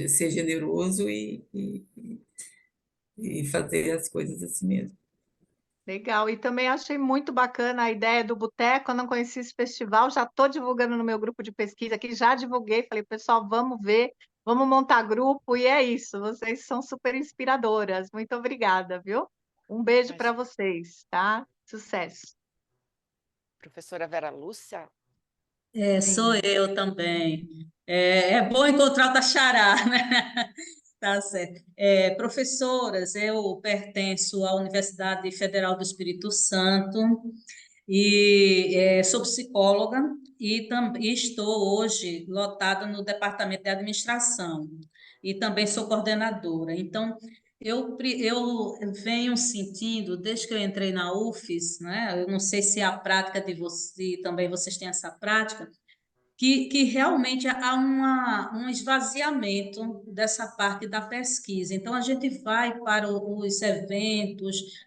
Ser generoso e fazer as coisas assim mesmo. Legal, e também achei muito bacana a ideia do Boteco, eu não conhecia esse festival, já estou divulgando no meu grupo de pesquisa aqui, já divulguei, falei, pessoal, vamos ver, vamos montar grupo, e é isso, vocês são super inspiradoras, muito obrigada, viu? Um beijo para Imagina. vocês, tá? Sucesso. Professora Vera Lúcia? Sou Sim. eu também. É bom encontrar o Taxará, né? Tá certo. Professoras, eu pertenço à Universidade Federal do Espírito Santo e sou psicóloga e estou hoje lotada no Departamento de Administração e também sou coordenadora. Então, Eu venho sentindo, desde que eu entrei na UFES, né? Eu não sei se é a prática de você, também vocês têm essa prática, que realmente há um esvaziamento dessa parte da pesquisa. Então, a gente vai para os eventos,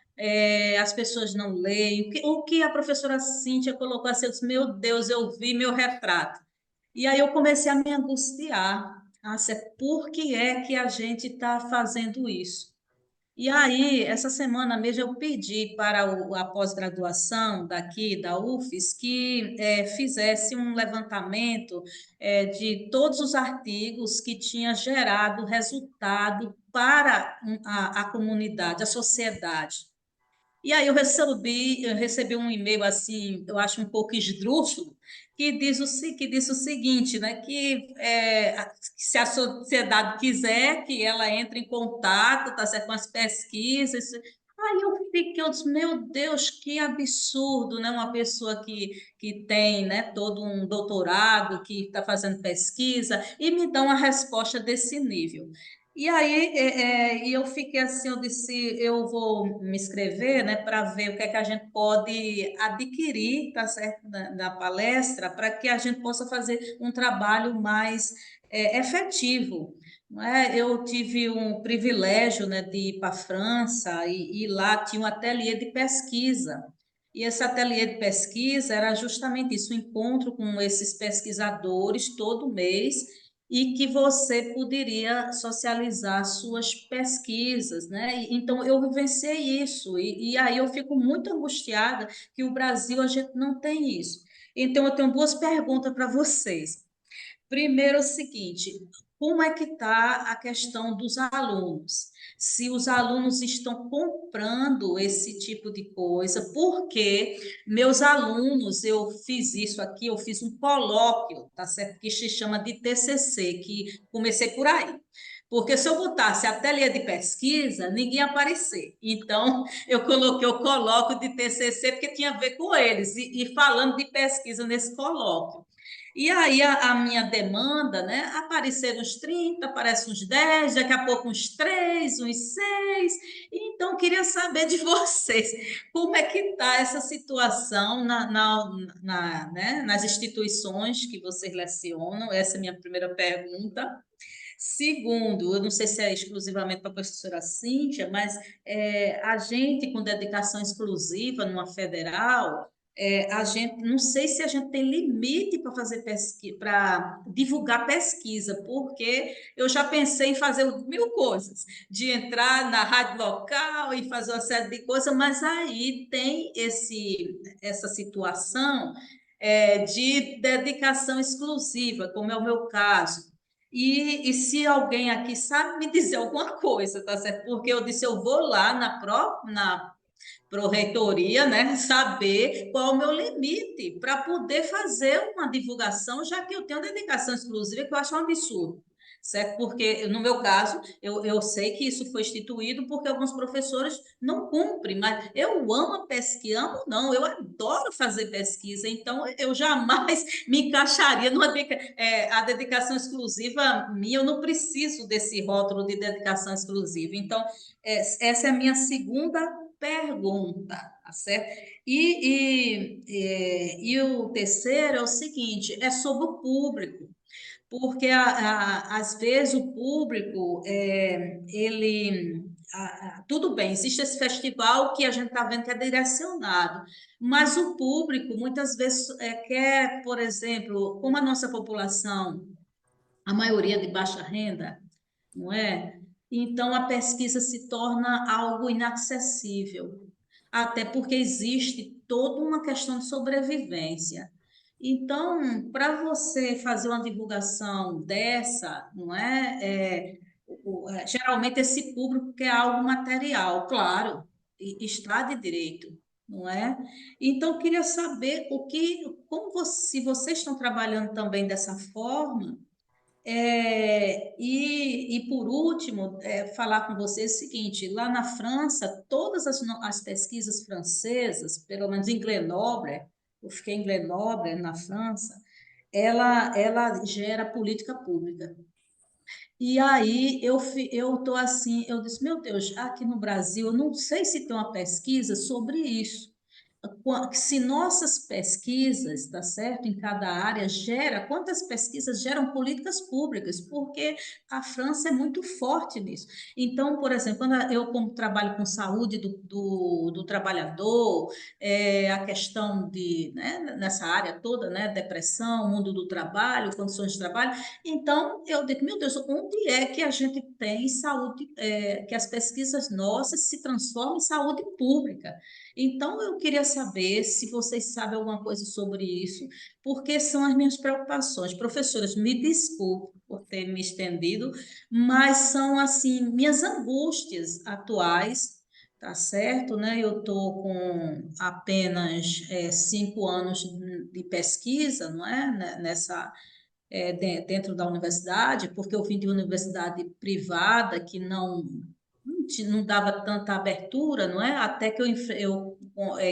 as pessoas não leem. O que a professora Cíntia colocou assim, eu disse, meu Deus, eu vi meu retrato. E aí eu comecei a me angustiar. Por que é que a gente está fazendo isso? E aí, essa semana mesmo, eu pedi para a pós-graduação daqui, da UFES, que fizesse um levantamento de todos os artigos que tinha gerado resultado para a comunidade, a sociedade. E aí eu recebi um e-mail assim, eu acho um pouco esdrúxulo, que diz o seguinte, né, que se a sociedade quiser que ela entre em contato, tá certo, com as pesquisas. Aí eu disse, meu Deus, que absurdo, né, uma pessoa que tem, né, todo um doutorado, que está fazendo pesquisa, e me dá uma resposta desse nível. E aí, eu fiquei assim, eu disse, eu vou me inscrever, né, para ver o que é que a gente pode adquirir, tá certo, da palestra, para que a gente possa fazer um trabalho mais efetivo, não é? Eu tive um privilégio, né, de ir para a França e lá tinha um ateliê de pesquisa. E esse ateliê de pesquisa era justamente isso, um encontro com esses pesquisadores todo mês, e que você poderia socializar suas pesquisas, né? Então, eu vivenciei isso, e aí eu fico muito angustiada que o Brasil, a gente não tem isso. Então, eu tenho duas perguntas para vocês. Primeiro é o seguinte, como é que está a questão dos alunos? Se os alunos estão comprando esse tipo de coisa, porque meus alunos, eu fiz isso aqui, eu fiz um colóquio, tá certo? Que se chama de TCC, que comecei por aí. Porque se eu botasse ateliê de pesquisa, ninguém ia aparecer. Então, eu coloquei o colóquio de TCC, porque tinha a ver com eles, e falando de pesquisa nesse colóquio. E aí a minha demanda, né? Apareceram uns 30, aparece uns 10, daqui a pouco uns 3, uns 6. Então, queria saber de vocês, como é que está essa situação né, nas instituições que vocês lecionam? Essa é a minha primeira pergunta. Segundo, eu não sei se é exclusivamente para a professora Cíntia, mas a gente, com dedicação exclusiva numa federal, a gente, não sei se a gente tem limite para fazer pesquisa, para divulgar pesquisa, porque eu já pensei em fazer 1000 coisas, de entrar na rádio local e fazer uma série de coisas, mas aí tem essa situação de dedicação exclusiva, como é o meu caso. E se alguém aqui sabe me dizer alguma coisa, tá certo? Porque eu disse, eu vou lá na pró-reitoria, né, saber qual é o meu limite para poder fazer uma divulgação, já que eu tenho dedicação exclusiva, que eu acho um absurdo, certo? Porque, no meu caso, eu sei que isso foi instituído porque alguns professores não cumprem, mas eu amo a pesquisa, amo não, eu adoro fazer pesquisa, então eu jamais me encaixaria a dedicação exclusiva minha, eu não preciso desse rótulo de dedicação exclusiva. Então, essa é a minha segunda pergunta, tá certo? E o terceiro é o seguinte, é sobre o público, porque às vezes o público, tudo bem, existe esse festival que a gente está vendo que é direcionado, mas o público muitas vezes quer, por exemplo, como a nossa população, a maioria de baixa renda, não é? Então a pesquisa se torna algo inacessível, até porque existe toda uma questão de sobrevivência. Então, para você fazer uma divulgação dessa, não é? Geralmente esse público quer algo material, claro, e está de direito, não é? Então, eu queria saber se vocês estão trabalhando também dessa forma, por último, falar com vocês o seguinte: lá na França, todas as pesquisas francesas, pelo menos em Grenoble, eu fiquei em Grenoble, na França, ela gera política pública. E aí eu tô assim, eu disse, meu Deus, aqui no Brasil, eu não sei se tem uma pesquisa sobre isso. Se nossas pesquisas, tá certo, em cada área quantas pesquisas geram políticas públicas? Porque a França é muito forte nisso. Então, por exemplo, quando eu como trabalho com saúde do trabalhador, a questão de, né, nessa área toda, né, depressão, mundo do trabalho, condições de trabalho, então eu digo, meu Deus, onde é que a gente tem saúde, que as pesquisas nossas se transformam em saúde pública? Então, eu queria saber se vocês sabem alguma coisa sobre isso, porque são as minhas preocupações. Professoras, me desculpe por ter me estendido, mas são, assim, minhas angústias atuais, tá certo, né? Eu estou com apenas 5 anos de pesquisa, não é? Nessa, dentro da universidade, porque eu vim de uma universidade privada que não dava tanta abertura, não é? Até que eu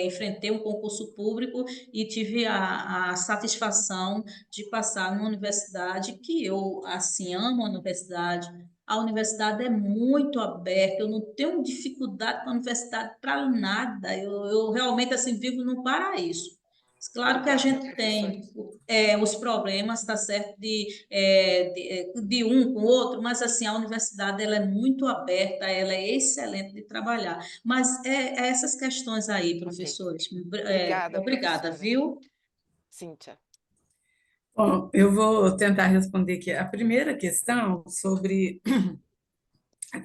enfrentei um concurso público e tive a satisfação de passar numa universidade que eu, assim, amo a universidade. A universidade é muito aberta, eu não tenho dificuldade com a universidade para nada. Eu realmente, assim, vivo num paraíso. Claro que a Obrigada, gente professora. tem os problemas, tá certo, de um com o outro, mas assim, a universidade ela é muito aberta, ela é excelente de trabalhar. Mas é essas questões aí, Ok. professores. Obrigada, Obrigada, professora. viu? Cíntia. Bom, eu vou tentar responder aqui. A primeira questão sobre a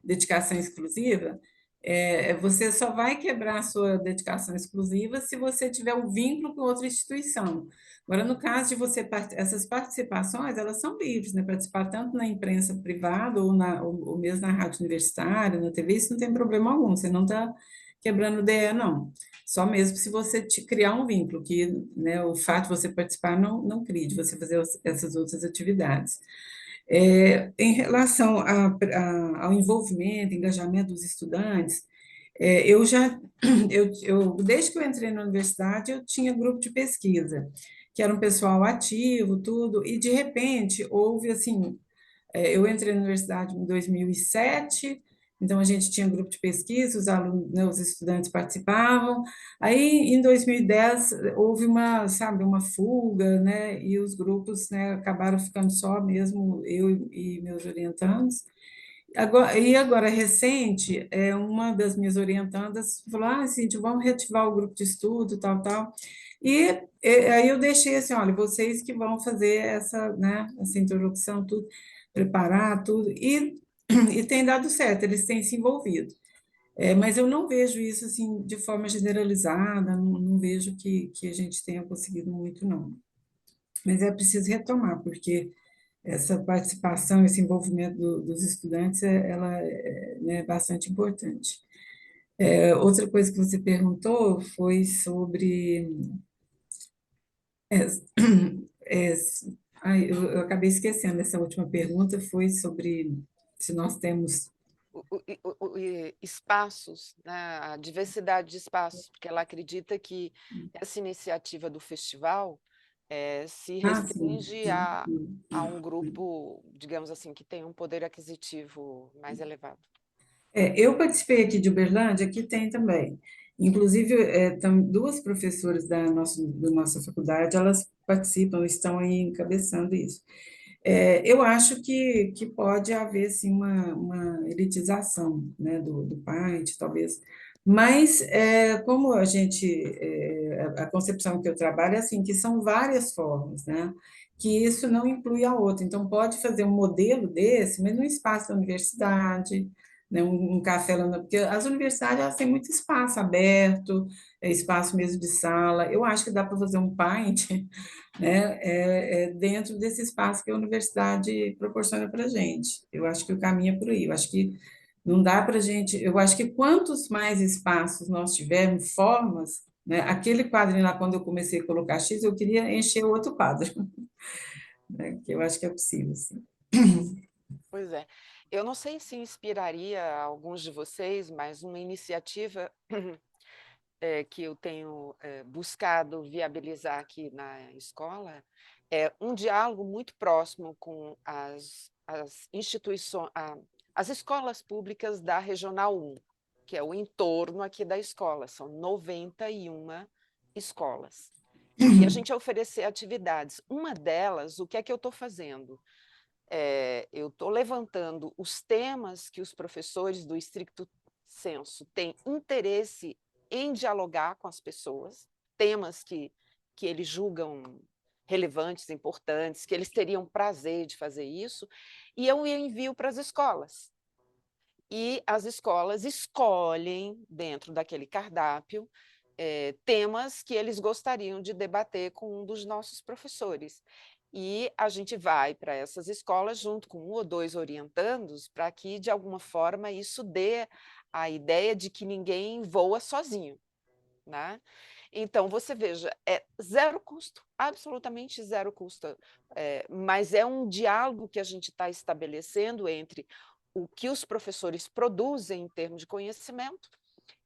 dedicação exclusiva, você só vai quebrar a sua dedicação exclusiva se você tiver um vínculo com outra instituição. Agora, no caso de essas participações, elas são livres, né? Participar tanto na imprensa privada ou mesmo na rádio universitária, na TV, isso não tem problema algum, você não está quebrando o DE, não. Só mesmo se você criar um vínculo, que, né, o fato de você participar não crie, de você fazer essas outras atividades. Em relação ao envolvimento, engajamento dos estudantes, eu já, desde que eu entrei na universidade, eu tinha grupo de pesquisa, que era um pessoal ativo, tudo, e de repente houve assim, eu entrei na universidade em 2007, então a gente tinha um grupo de pesquisa, os alunos, né, os estudantes participavam. Aí, em 2010, houve sabe, uma fuga, né, e os grupos, né, acabaram ficando só mesmo eu e meus orientandos. Agora, recente, uma das minhas orientandas falou, Cíntia, vamos reativar o grupo de estudo, tal, tal. Aí eu deixei assim, olha, vocês que vão fazer né, essa introdução, tudo, preparar tudo, e tem dado certo, eles têm se envolvido. Mas eu não vejo isso assim de forma generalizada, não vejo que a gente tenha conseguido muito, não. Mas é preciso retomar, porque essa participação, esse envolvimento dos estudantes, ela né, bastante importante. Outra coisa que você perguntou foi sobre é, é, eu acabei esquecendo essa última pergunta, foi sobre se nós temos. Espaços, né, a diversidade de espaços, porque ela acredita que essa iniciativa do festival se Sim. restringe a um grupo, digamos assim, que tem um poder aquisitivo mais elevado. Eu participei aqui de Uberlândia, aqui tem também. Inclusive, duas professoras da nossa faculdade, elas participam, estão aí encabeçando isso. Eu acho que pode haver, sim, uma elitização, né, do PAINT, talvez, mas como a concepção que eu trabalho é assim, que são várias formas, né, que isso não inclui a outra, então pode fazer um modelo desse, mas no espaço da universidade, né, um café lá, porque as universidades elas têm muito espaço aberto, espaço mesmo de sala, eu acho que dá para fazer um PAINT, né, dentro desse espaço que a universidade proporciona para a gente. Eu acho que o caminho é por aí. Eu acho que não dá para a gente. Eu acho que quantos mais espaços nós tivermos, formas, né, aquele quadrinho lá, quando eu comecei a colocar X, eu queria encher outro quadro, né, que eu acho que é possível, sim. Pois é. Eu não sei se inspiraria alguns de vocês, mas uma iniciativa que eu tenho buscado viabilizar aqui na escola um diálogo muito próximo com as instituições, as escolas públicas da Regional 1, que é o entorno aqui da escola, são 91 escolas. E a gente oferecer atividades. Uma delas, o que é que eu estou fazendo? Eu estou levantando os temas que os professores do estricto sensu têm interesse em dialogar com as pessoas, temas que eles julgam relevantes, importantes, que eles teriam prazer de fazer isso, e eu envio para as escolas. E as escolas escolhem, dentro daquele cardápio, temas que eles gostariam de debater com um dos nossos professores. E a gente vai para essas escolas junto com um ou dois orientandos para que, de alguma forma, isso dê a ideia de que ninguém voa sozinho, né? Então, você veja, é zero custo, absolutamente zero custo, mas é um diálogo que a gente está estabelecendo entre o que os professores produzem em termos de conhecimento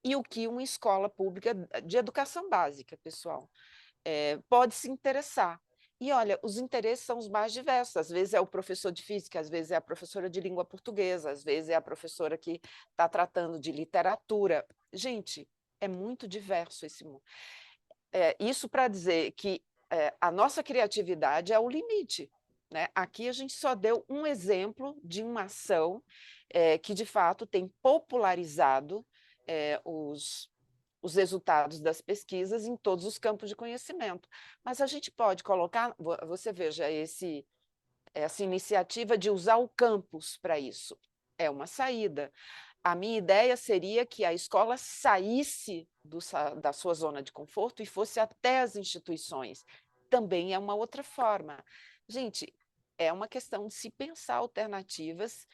e o que uma escola pública de educação básica, pessoal, pode se interessar. E olha, os interesses são os mais diversos. Às vezes é o professor de física, às vezes é a professora de língua portuguesa, às vezes é a professora que está tratando de literatura. Gente, é muito diverso esse mundo. Isso para dizer que a nossa criatividade é o limite, né? Aqui a gente só deu um exemplo de uma ação que, de fato, tem popularizado os resultados das pesquisas em todos os campos de conhecimento. Mas a gente pode colocar, você veja, essa iniciativa de usar o campus para isso. É uma saída. A minha ideia seria que a escola saísse da sua zona de conforto e fosse até as instituições. Também é uma outra forma. Gente, é uma questão de se pensar alternativas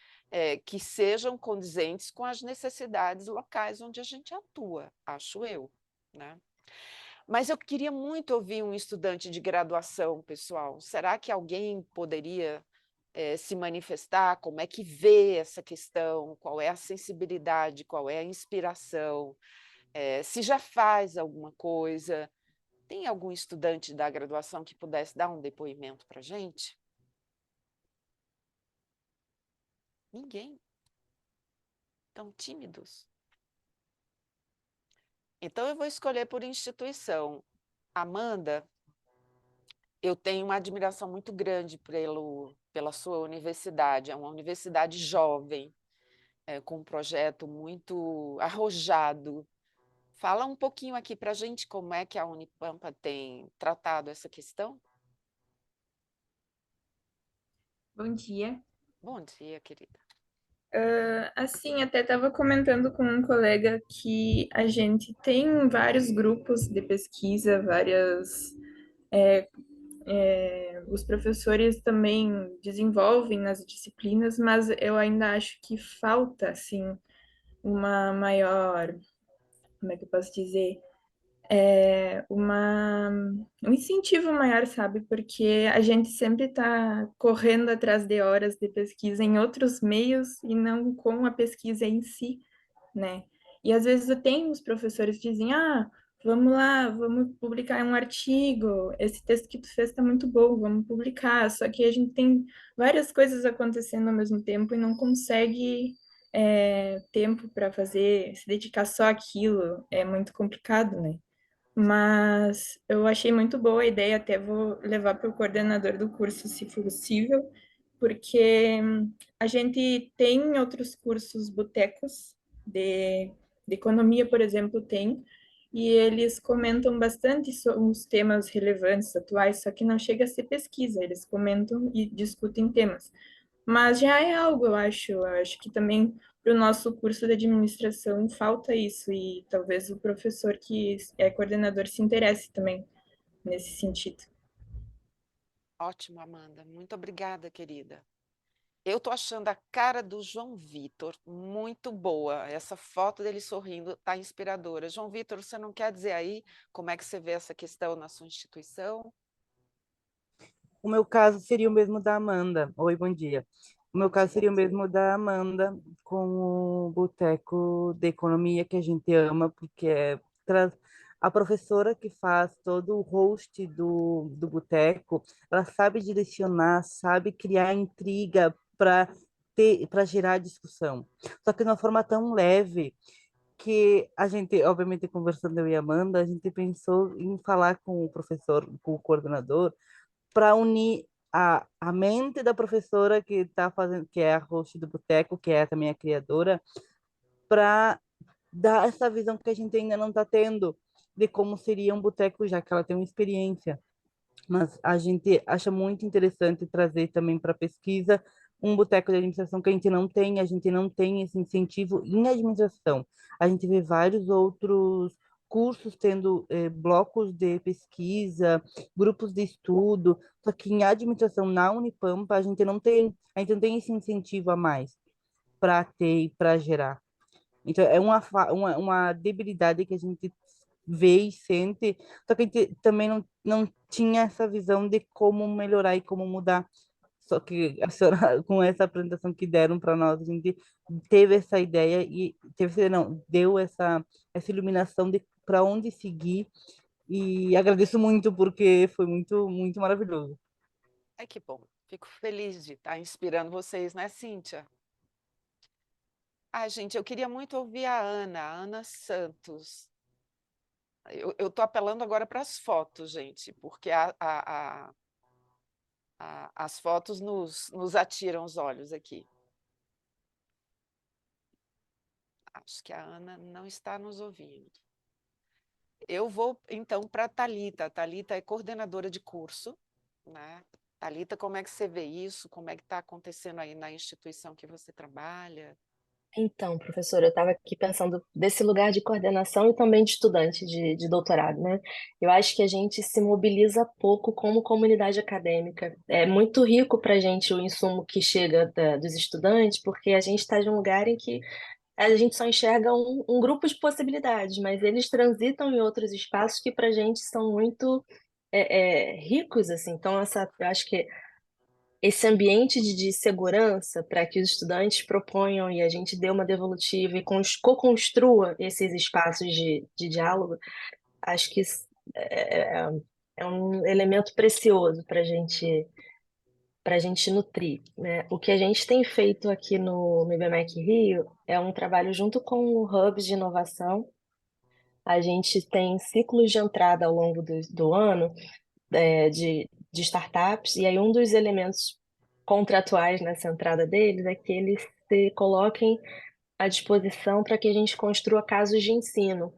que sejam condizentes com as necessidades locais onde a gente atua, acho eu, né? Mas eu queria muito ouvir um estudante de graduação, pessoal. Será que alguém poderia se manifestar? Como é que vê essa questão? Qual é a sensibilidade? Qual é a inspiração? Se já faz alguma coisa? Tem algum estudante da graduação que pudesse dar um depoimento para a gente? Ninguém. Tão tímidos. Então, eu vou escolher por instituição. Amanda, eu tenho uma admiração muito grande pela sua universidade. É uma universidade jovem, com um projeto muito arrojado. Fala um pouquinho aqui para a gente como é que a Unipampa tem tratado essa questão. Bom dia. Bom dia, querida. Assim, até estava comentando com um colega que a gente tem vários grupos de pesquisa, os professores também desenvolvem nas disciplinas, mas eu ainda acho que falta, assim, uma maior, como é que eu posso dizer? Um incentivo maior, sabe? Porque a gente sempre está correndo atrás de horas de pesquisa em outros meios e não com a pesquisa em si, né? E às vezes eu tenho os professores que dizem, vamos lá, vamos publicar um artigo, esse texto que tu fez está muito bom, vamos publicar. Só que a gente tem várias coisas acontecendo ao mesmo tempo e não consegue tempo para fazer, se dedicar só àquilo, é muito complicado, né? Mas eu achei muito boa a ideia, até vou levar para o coordenador do curso, se for possível, porque a gente tem outros cursos botecos de economia, por exemplo, tem, e eles comentam bastante sobre os temas relevantes, atuais, só que não chega a ser pesquisa, eles comentam e discutem temas. Mas já é algo, eu acho que também para o nosso curso de administração falta isso, e talvez o professor que é coordenador se interesse também nesse sentido. Ótimo, Amanda. Muito obrigada, querida. Eu estou achando a cara do João Vitor muito boa. Essa foto dele sorrindo está inspiradora. João Vitor, você não quer dizer aí como é que você vê essa questão na sua instituição? O meu caso seria o mesmo da Amanda. Oi, bom dia. O meu caso seria o mesmo da Amanda, com o Boteco de Economia, que a gente ama, porque a professora que faz todo o host do boteco, ela sabe direcionar, sabe criar intriga para gerar discussão. Só que de uma forma tão leve que a gente, obviamente, conversando eu e a Amanda, a gente pensou em falar com o professor, com o coordenador, para unir a mente da professora que está fazendo, que é a host do boteco, que é também a criadora, para dar essa visão que a gente ainda não está tendo de como seria um boteco, já que ela tem uma experiência. Mas a gente acha muito interessante trazer também para a pesquisa um boteco de administração que a gente não tem esse incentivo em administração. A gente vê vários outros cursos tendo blocos de pesquisa, grupos de estudo, só que em administração na Unipampa a gente não tem esse incentivo a mais para ter e para gerar. Então, é uma debilidade que a gente vê e sente, só que a gente também não tinha essa visão de como melhorar e como mudar. Só que a senhora, com essa apresentação que deram para nós, a gente teve essa ideia e não, deu essa iluminação de para onde seguir. E agradeço muito porque foi muito, muito maravilhoso. Ai, que bom. Fico feliz de estar inspirando vocês, né, Cíntia? Ah, gente, eu queria muito ouvir a Ana Santos. Eu estou apelando agora para as fotos, gente, porque as fotos nos atiram os olhos aqui. Acho que a Ana não está nos ouvindo. Eu vou, então, para a Thalita. A Thalita é coordenadora de curso, né? Thalita, como é que você vê isso? Como é que está acontecendo aí na instituição que você trabalha? Então, professora, eu estava aqui pensando desse lugar de coordenação e também de estudante de doutorado, né? Eu acho que a gente se mobiliza pouco como comunidade acadêmica. É muito rico para a gente o insumo que chega dos estudantes, porque a gente está de um lugar em que a gente só enxerga um grupo de possibilidades, mas eles transitam em outros espaços que para a gente são muito ricos, assim. Então, eu acho que esse ambiente de segurança para que os estudantes proponham e a gente dê uma devolutiva e co-construa esses espaços de diálogo, acho que isso é um elemento precioso para a gente nutrir, né? O que a gente tem feito aqui no IBMEC Rio é um trabalho junto com o Hubs de Inovação. A gente tem ciclos de entrada ao longo do ano de startups, e aí um dos elementos contratuais nessa entrada deles é que eles se coloquem à disposição para que a gente construa casos de ensino.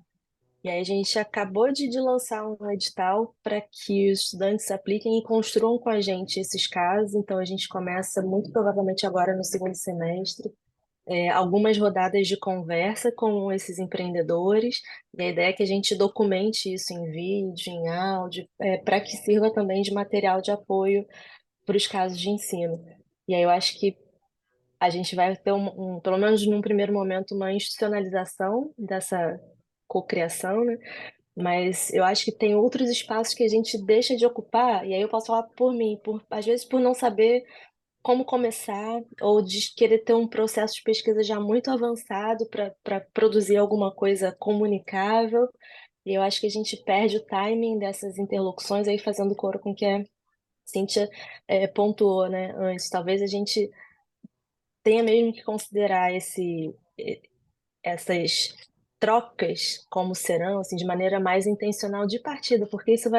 E aí a gente acabou de lançar um edital para que os estudantes se apliquem e construam com a gente esses casos, então a gente começa muito provavelmente agora no segundo semestre, algumas rodadas de conversa com esses empreendedores, e a ideia é que a gente documente isso em vídeo, em áudio, para que sirva também de material de apoio para os casos de ensino. E aí eu acho que a gente vai ter, pelo menos num primeiro momento, uma institucionalização dessa cocriação, né? Mas eu acho que tem outros espaços que a gente deixa de ocupar, e aí eu posso falar por mim, às vezes por não saber como começar, ou de querer ter um processo de pesquisa já muito avançado para produzir alguma coisa comunicável. E eu acho que a gente perde o timing dessas interlocuções aí, fazendo coro com o que a Cíntia pontuou, né, antes. Talvez a gente tenha mesmo que considerar essas trocas como serão, assim, de maneira mais intencional de partida, porque isso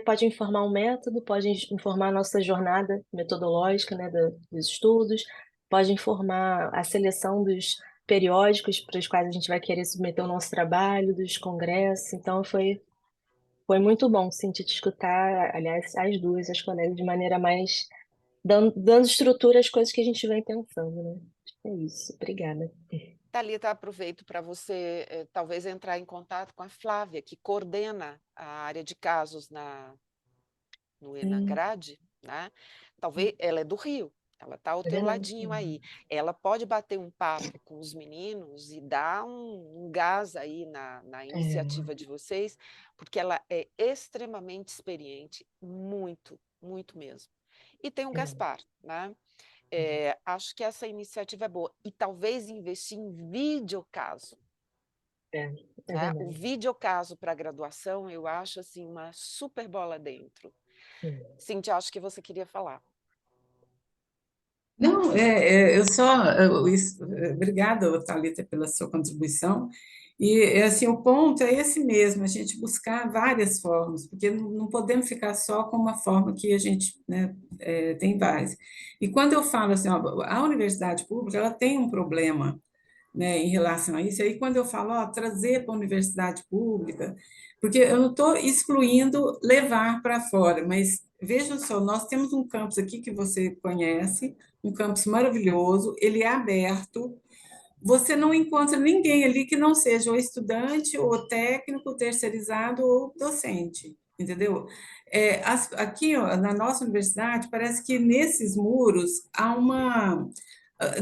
pode informar um método, pode informar a nossa jornada metodológica, né, dos estudos, pode informar a seleção dos periódicos para os quais a gente vai querer submeter o nosso trabalho, dos congressos. Então, foi muito bom, Cintia, te escutar, aliás, as duas, as colegas, de maneira mais dando estrutura às coisas que a gente vem pensando, né? Acho que é isso. Obrigada. Thalita, aproveito para você talvez entrar em contato com a Flávia, que coordena a área de casos no Enagrade, né? Talvez ela é do Rio, ela está ao É teu verdade. ladinho aí. Ela pode bater um papo com os meninos e dar um gás aí na iniciativa de vocês, porque ela é extremamente experiente, muito, muito mesmo. E tem o Gaspar, né? Acho que essa iniciativa é boa. E talvez investir em videocaso. É, é né? O verdade. videocaso para graduação, eu acho assim uma super bola dentro. Sim. Cíntia, acho que você queria falar. Não, obrigada, Thalita, pela sua contribuição. E assim, o ponto é esse mesmo, a gente buscar várias formas, porque não podemos ficar só com uma forma que a gente, né, tem várias. E quando eu falo assim, ó, a universidade pública, ela tem um problema, né, em relação a isso. E aí, quando eu falo, ó, trazer para a universidade pública, porque eu não estou excluindo levar para fora, mas veja só, nós temos um campus aqui que você conhece, um campus maravilhoso, ele é aberto, você não encontra ninguém ali que não seja ou estudante, ou técnico, terceirizado, ou docente, entendeu? Aqui, ó, na nossa universidade, parece que nesses muros há uma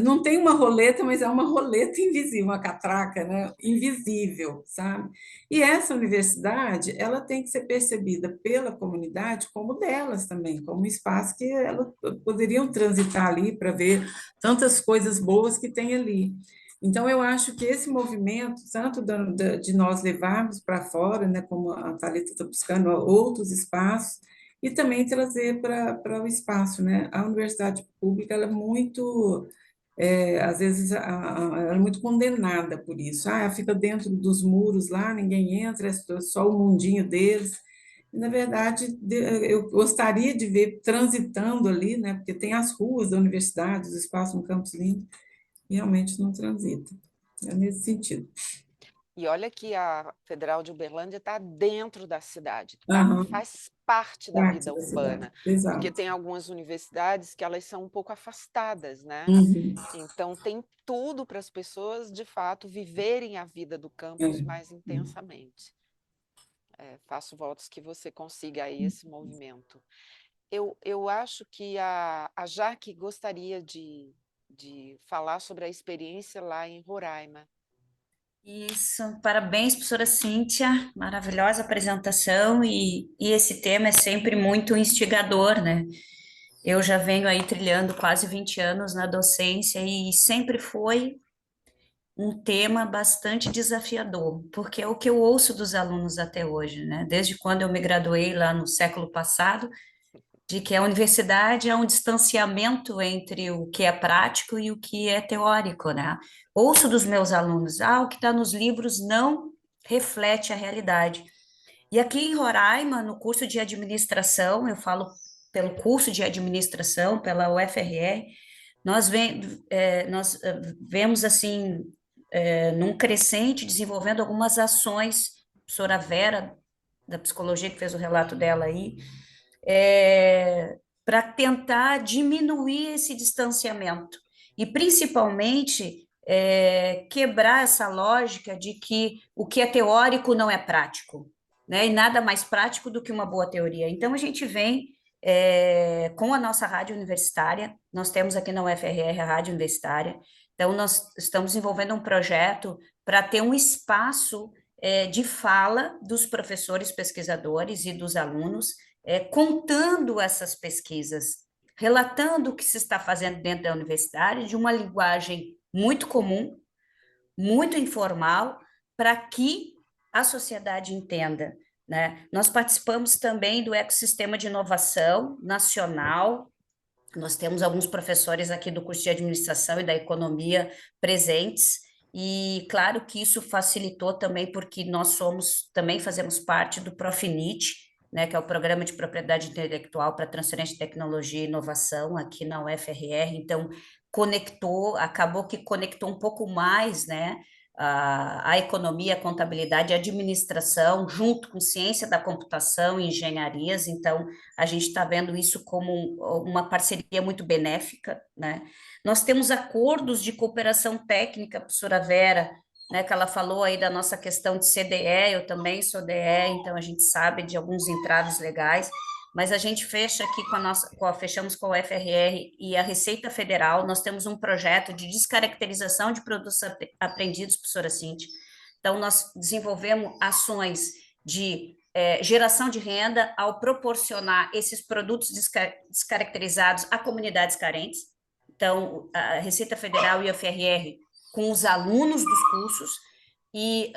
não tem uma roleta, mas é uma roleta invisível, uma catraca, né? Invisível, sabe? E essa universidade, ela tem que ser percebida pela comunidade como delas também, como um espaço que elas poderiam transitar ali para ver tantas coisas boas que tem ali. Então, eu acho que esse movimento, tanto de nós levarmos para fora, né, como a Thalita está buscando outros espaços, e também trazer para o espaço, né? A universidade pública, ela é muito às vezes ela é muito condenada por isso. Ah, fica dentro dos muros lá, ninguém entra, é só o mundinho deles. E, na verdade, eu gostaria de ver transitando ali, né? Porque tem as ruas da universidade, os espaços no Campos Lindo, e realmente não transita. É nesse sentido. E olha que a Federal de Uberlândia está dentro da cidade, tá? Aham, Faz parte da parte vida da cidade. urbana, porque Exato. tem algumas universidades que elas são um pouco afastadas, né? Uhum. Então tem tudo para as pessoas, de fato, viverem a vida do campus É. mais intensamente. Faço votos que você consiga aí esse movimento. Eu acho que a Jaque gostaria de falar sobre a experiência lá em Roraima. Isso, parabéns, professora Cíntia, maravilhosa apresentação e esse tema é sempre muito instigador, né? Eu já venho aí trilhando quase 20 anos na docência e sempre foi um tema bastante desafiador, porque é o que eu ouço dos alunos até hoje, né? Desde quando eu me graduei lá no século passado, de que a universidade é um distanciamento entre o que é prático e o que é teórico, né? Ouço dos meus alunos, o que está nos livros não reflete a realidade. E aqui em Roraima, no curso de administração, eu falo pelo curso de administração, pela UFRR, nós vemos assim, num crescente, desenvolvendo algumas ações, a professora Vera, da psicologia, que fez o relato dela aí, para tentar diminuir esse distanciamento e, principalmente, quebrar essa lógica de que o que é teórico não é prático, né? E nada mais prático do que uma boa teoria. Então, a gente vem com a nossa rádio universitária, nós temos aqui na UFRR a rádio universitária, então nós estamos desenvolvendo um projeto para ter um espaço de fala dos professores pesquisadores e dos alunos, contando essas pesquisas, relatando o que se está fazendo dentro da universidade de uma linguagem muito comum, muito informal, para que a sociedade entenda, né? Nós participamos também do ecossistema de inovação nacional. Nós temos alguns professores aqui do curso de administração e da economia presentes, e claro que isso facilitou também, porque também fazemos parte do Profinit, né, que é o Programa de Propriedade Intelectual para Transferência de Tecnologia e Inovação aqui na UFRR, então acabou que conectou um pouco mais, né, a economia, a contabilidade, a administração, junto com ciência da computação e engenharias, então a gente está vendo isso como uma parceria muito benéfica, né? Nós temos acordos de cooperação técnica, professora Vera, né, que ela falou aí da nossa questão de CDE, eu também sou DE, então a gente sabe de alguns entraves legais, mas a gente fecha aqui fechamos com a FRR e a Receita Federal, nós temos um projeto de descaracterização de produtos apreendidos, professora Cíntia. Então, nós desenvolvemos ações de geração de renda ao proporcionar esses produtos descaracterizados a comunidades carentes. Então, a Receita Federal e a FRR com os alunos dos cursos, e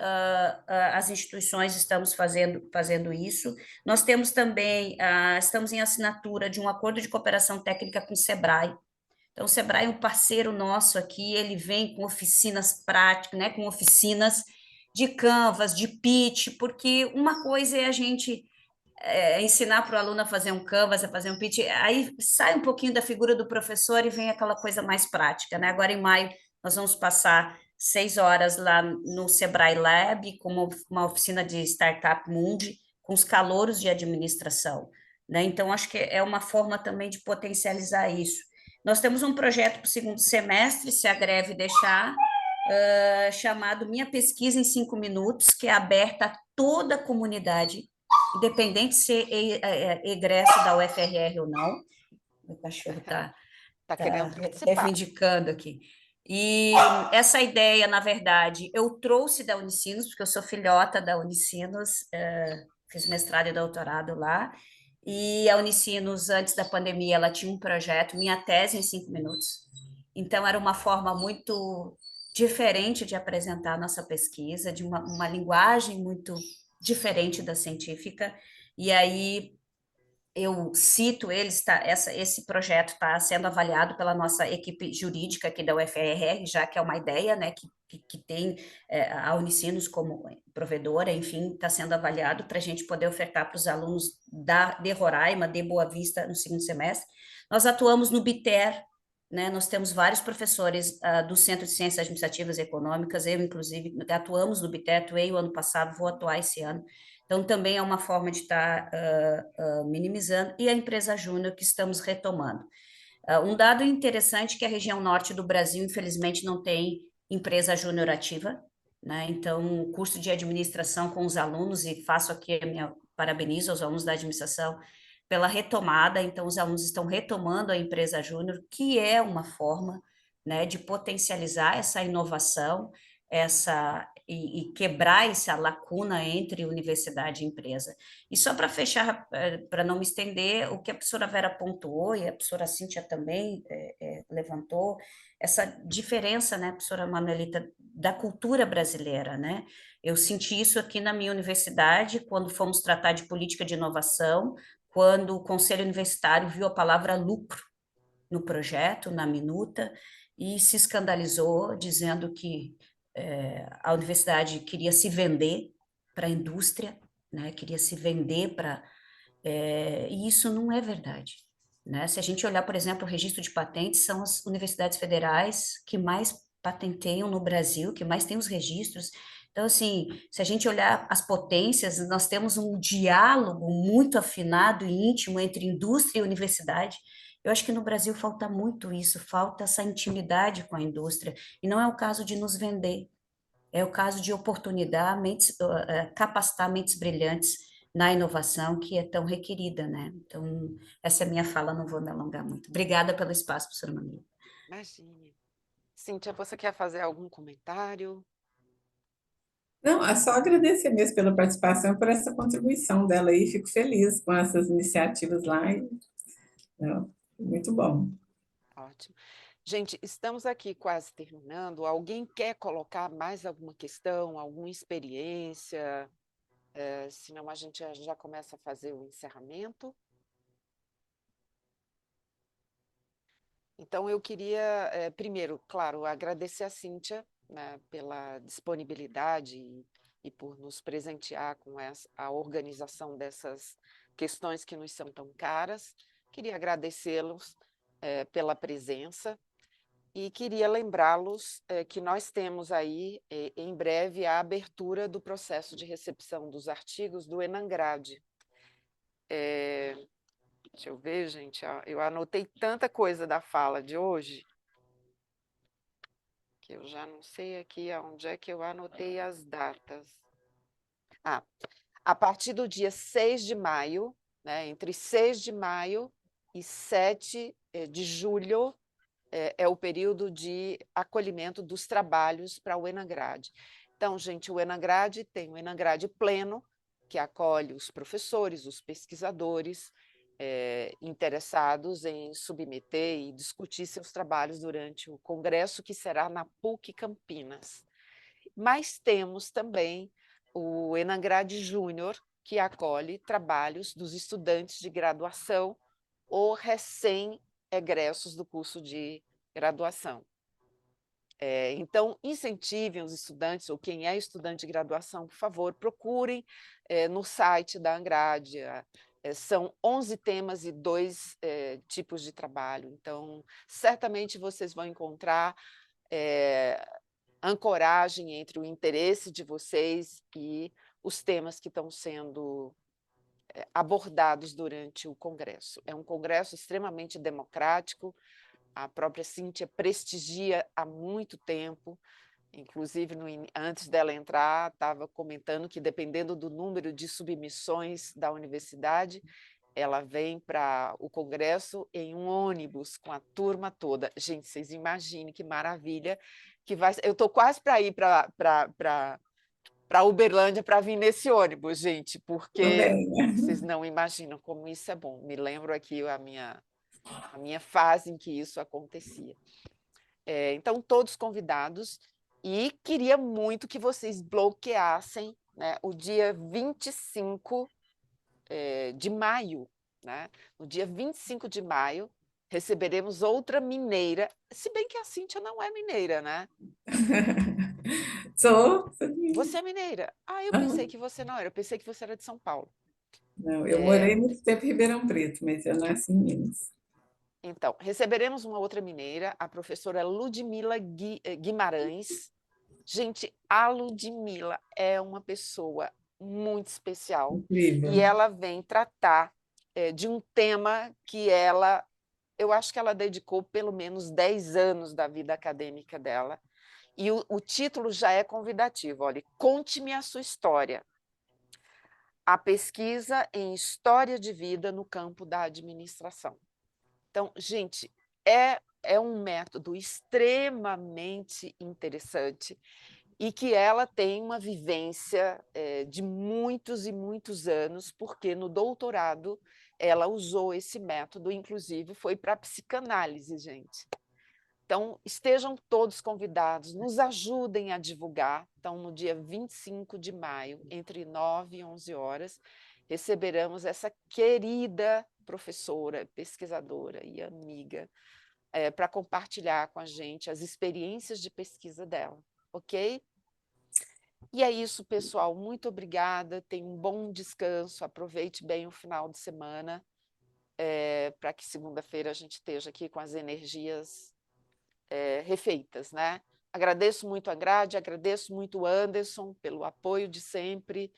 as instituições estamos fazendo isso. Nós temos também, estamos em assinatura de um acordo de cooperação técnica com o SEBRAE. Então, o SEBRAE é um parceiro nosso aqui, ele vem com oficinas práticas, né, com oficinas de Canvas, de pitch, porque uma coisa é a gente ensinar para o aluno a fazer um Canvas, a fazer um pitch, aí sai um pouquinho da figura do professor e vem aquela coisa mais prática, né? Agora, em maio, nós vamos passar 6 horas lá no Sebrae Lab, com uma oficina de Startup Mundi, com os calouros de administração, né? Então, acho que é uma forma também de potencializar isso. Nós temos um projeto para o segundo semestre, se a greve deixar, chamado Minha Pesquisa em 5 Minutos, que é aberta a toda a comunidade, independente de ser egresso da UFRR ou não. O cachorro está querendo participar. reivindicando aqui. E essa ideia, na verdade, eu trouxe da Unicinos, porque eu sou filhota da Unicinos, fiz mestrado e doutorado lá, e a Unicinos, antes da pandemia, ela tinha um projeto, Minha Tese em 5 Minutos. Então, era uma forma muito diferente de apresentar a nossa pesquisa, de uma linguagem muito diferente da científica, e aí eu cito eles, esse projeto está sendo avaliado pela nossa equipe jurídica aqui da UFRR, já que é uma ideia, né, que tem a Unicinos como provedora, enfim, está sendo avaliado para a gente poder ofertar para os alunos de Roraima, de Boa Vista, no segundo semestre. Nós atuamos no BITER, né, nós temos vários professores do Centro de Ciências Administrativas e Econômicas, eu, inclusive, atuamos no BITER, atuei o ano passado, vou atuar esse ano. Então, também é uma forma de estar minimizando, e a empresa júnior que estamos retomando. Um dado interessante é que a região norte do Brasil, infelizmente, não tem empresa júnior ativa, né? Então, o curso de administração com os alunos, e faço aqui parabenizo aos alunos da administração pela retomada, então os alunos estão retomando a empresa júnior, que é uma forma, né, de potencializar essa inovação, e quebrar essa lacuna entre universidade e empresa. E só para fechar, para não me estender, o que a professora Vera pontuou, e a professora Cíntia também levantou, essa diferença, né, professora Manuelita, da cultura brasileira, né? Eu senti isso aqui na minha universidade, quando fomos tratar de política de inovação, quando o Conselho Universitário viu a palavra lucro no projeto, na minuta, e se escandalizou, dizendo que a universidade queria se vender para a indústria, né? Queria se vender para... e isso não é verdade, né? Se a gente olhar, por exemplo, o registro de patentes, são as universidades federais que mais patenteiam no Brasil, que mais têm os registros. Então, assim, se a gente olhar as potências, nós temos um diálogo muito afinado e íntimo entre indústria e universidade. Eu acho que no Brasil falta muito isso, falta essa intimidade com a indústria, e não é o caso de nos vender, é o caso de capacitar mentes brilhantes na inovação, que é tão requerida, né? Então, essa é a minha fala, não vou me alongar muito. Obrigada pelo espaço, professora Manuela. Imagine. Cíntia, você quer fazer algum comentário? Não, é só agradecer mesmo pela participação, por essa contribuição dela aí, fico feliz com essas iniciativas lá, muito bom. Ótimo. Gente, estamos aqui quase terminando. Alguém quer colocar mais alguma questão, alguma experiência? Senão a gente já começa a fazer o encerramento. Então, eu queria, primeiro, claro, agradecer a Cíntia, né, pela disponibilidade e por nos presentear com a organização dessas questões que nos são tão caras. Queria agradecê-los pela presença e queria lembrá-los que nós temos aí, em breve, a abertura do processo de recepção dos artigos do ENANGRAD. Deixa eu ver, gente, eu anotei tanta coisa da fala de hoje que eu já não sei aqui onde é que eu anotei as datas. A partir do dia 6 de maio, né, entre 6 de maio e 7 de julho, é o período de acolhimento dos trabalhos para o ENANGRAD. Então, gente, o ENANGRAD tem o ENANGRAD pleno, que acolhe os professores, os pesquisadores interessados em submeter e discutir seus trabalhos durante o congresso, que será na PUC Campinas. mas temos também o Enangrade Júnior, que acolhe trabalhos dos estudantes de graduação ou recém-egressos do curso de graduação. Então, incentivem os estudantes, ou quem é estudante de graduação, por favor, procurem no site da Angrade. São 11 temas e 2 tipos de trabalho. Então, certamente vocês vão encontrar ancoragem entre o interesse de vocês e os temas que estão sendo abordados durante o congresso. É um congresso extremamente democrático, a própria Cíntia prestigia há muito tempo, inclusive antes dela entrar, estava comentando que dependendo do número de submissões da universidade, ela vem para o congresso em um ônibus com a turma toda. Gente, vocês imaginem que maravilha que vai. Eu estou quase para ir para Uberlândia para vir nesse ônibus, gente, porque vocês não imaginam como isso é bom. Me lembro aqui a minha fase em que isso acontecia. Então, todos convidados, e queria muito que vocês bloqueassem, né, o dia 25 de maio. Né? No dia 25 de maio, receberemos outra mineira, se bem que a Cíntia não é mineira, né? Sou. Você é mineira? Ah, eu pensei que você não era, eu pensei que você era de São Paulo. Não, eu morei muito tempo em Ribeirão Preto, mas eu nasci em Minas. Então, receberemos uma outra mineira, a professora Ludmila Guimarães. Gente, a Ludmila é uma pessoa muito especial. Incrível. E ela vem tratar de um tema que eu acho que ela dedicou pelo menos 10 anos da vida acadêmica dela. E o título já é convidativo, olha, conte-me a sua história. A pesquisa em história de vida no campo da administração. Então, gente, é um método extremamente interessante e que ela tem uma vivência de muitos e muitos anos, porque no doutorado ela usou esse método, inclusive foi para a psicanálise, gente. Então, estejam todos convidados, nos ajudem a divulgar. Então, no dia 25 de maio, entre 9 e 11 horas, receberemos essa querida professora, pesquisadora e amiga, para compartilhar com a gente as experiências de pesquisa dela, ok? E é isso, pessoal. Muito obrigada. Tenha um bom descanso. Aproveite bem o final de semana, para que segunda-feira a gente esteja aqui com as energias refeitas, né? Agradeço muito a Grade, agradeço muito o Anderson pelo apoio de sempre.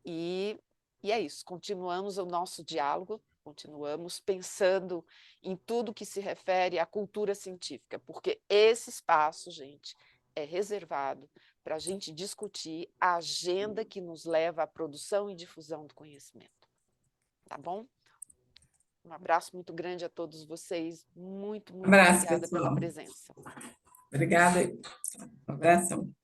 E é isso. Continuamos o nosso diálogo. Continuamos pensando em tudo que se refere à cultura científica, porque esse espaço, gente, é reservado para a gente discutir a agenda que nos leva à produção e difusão do conhecimento. Tá bom? Um abraço muito grande a todos vocês. Muito, muito Abraço, obrigada pessoal. pela presença. Obrigada. Um abração.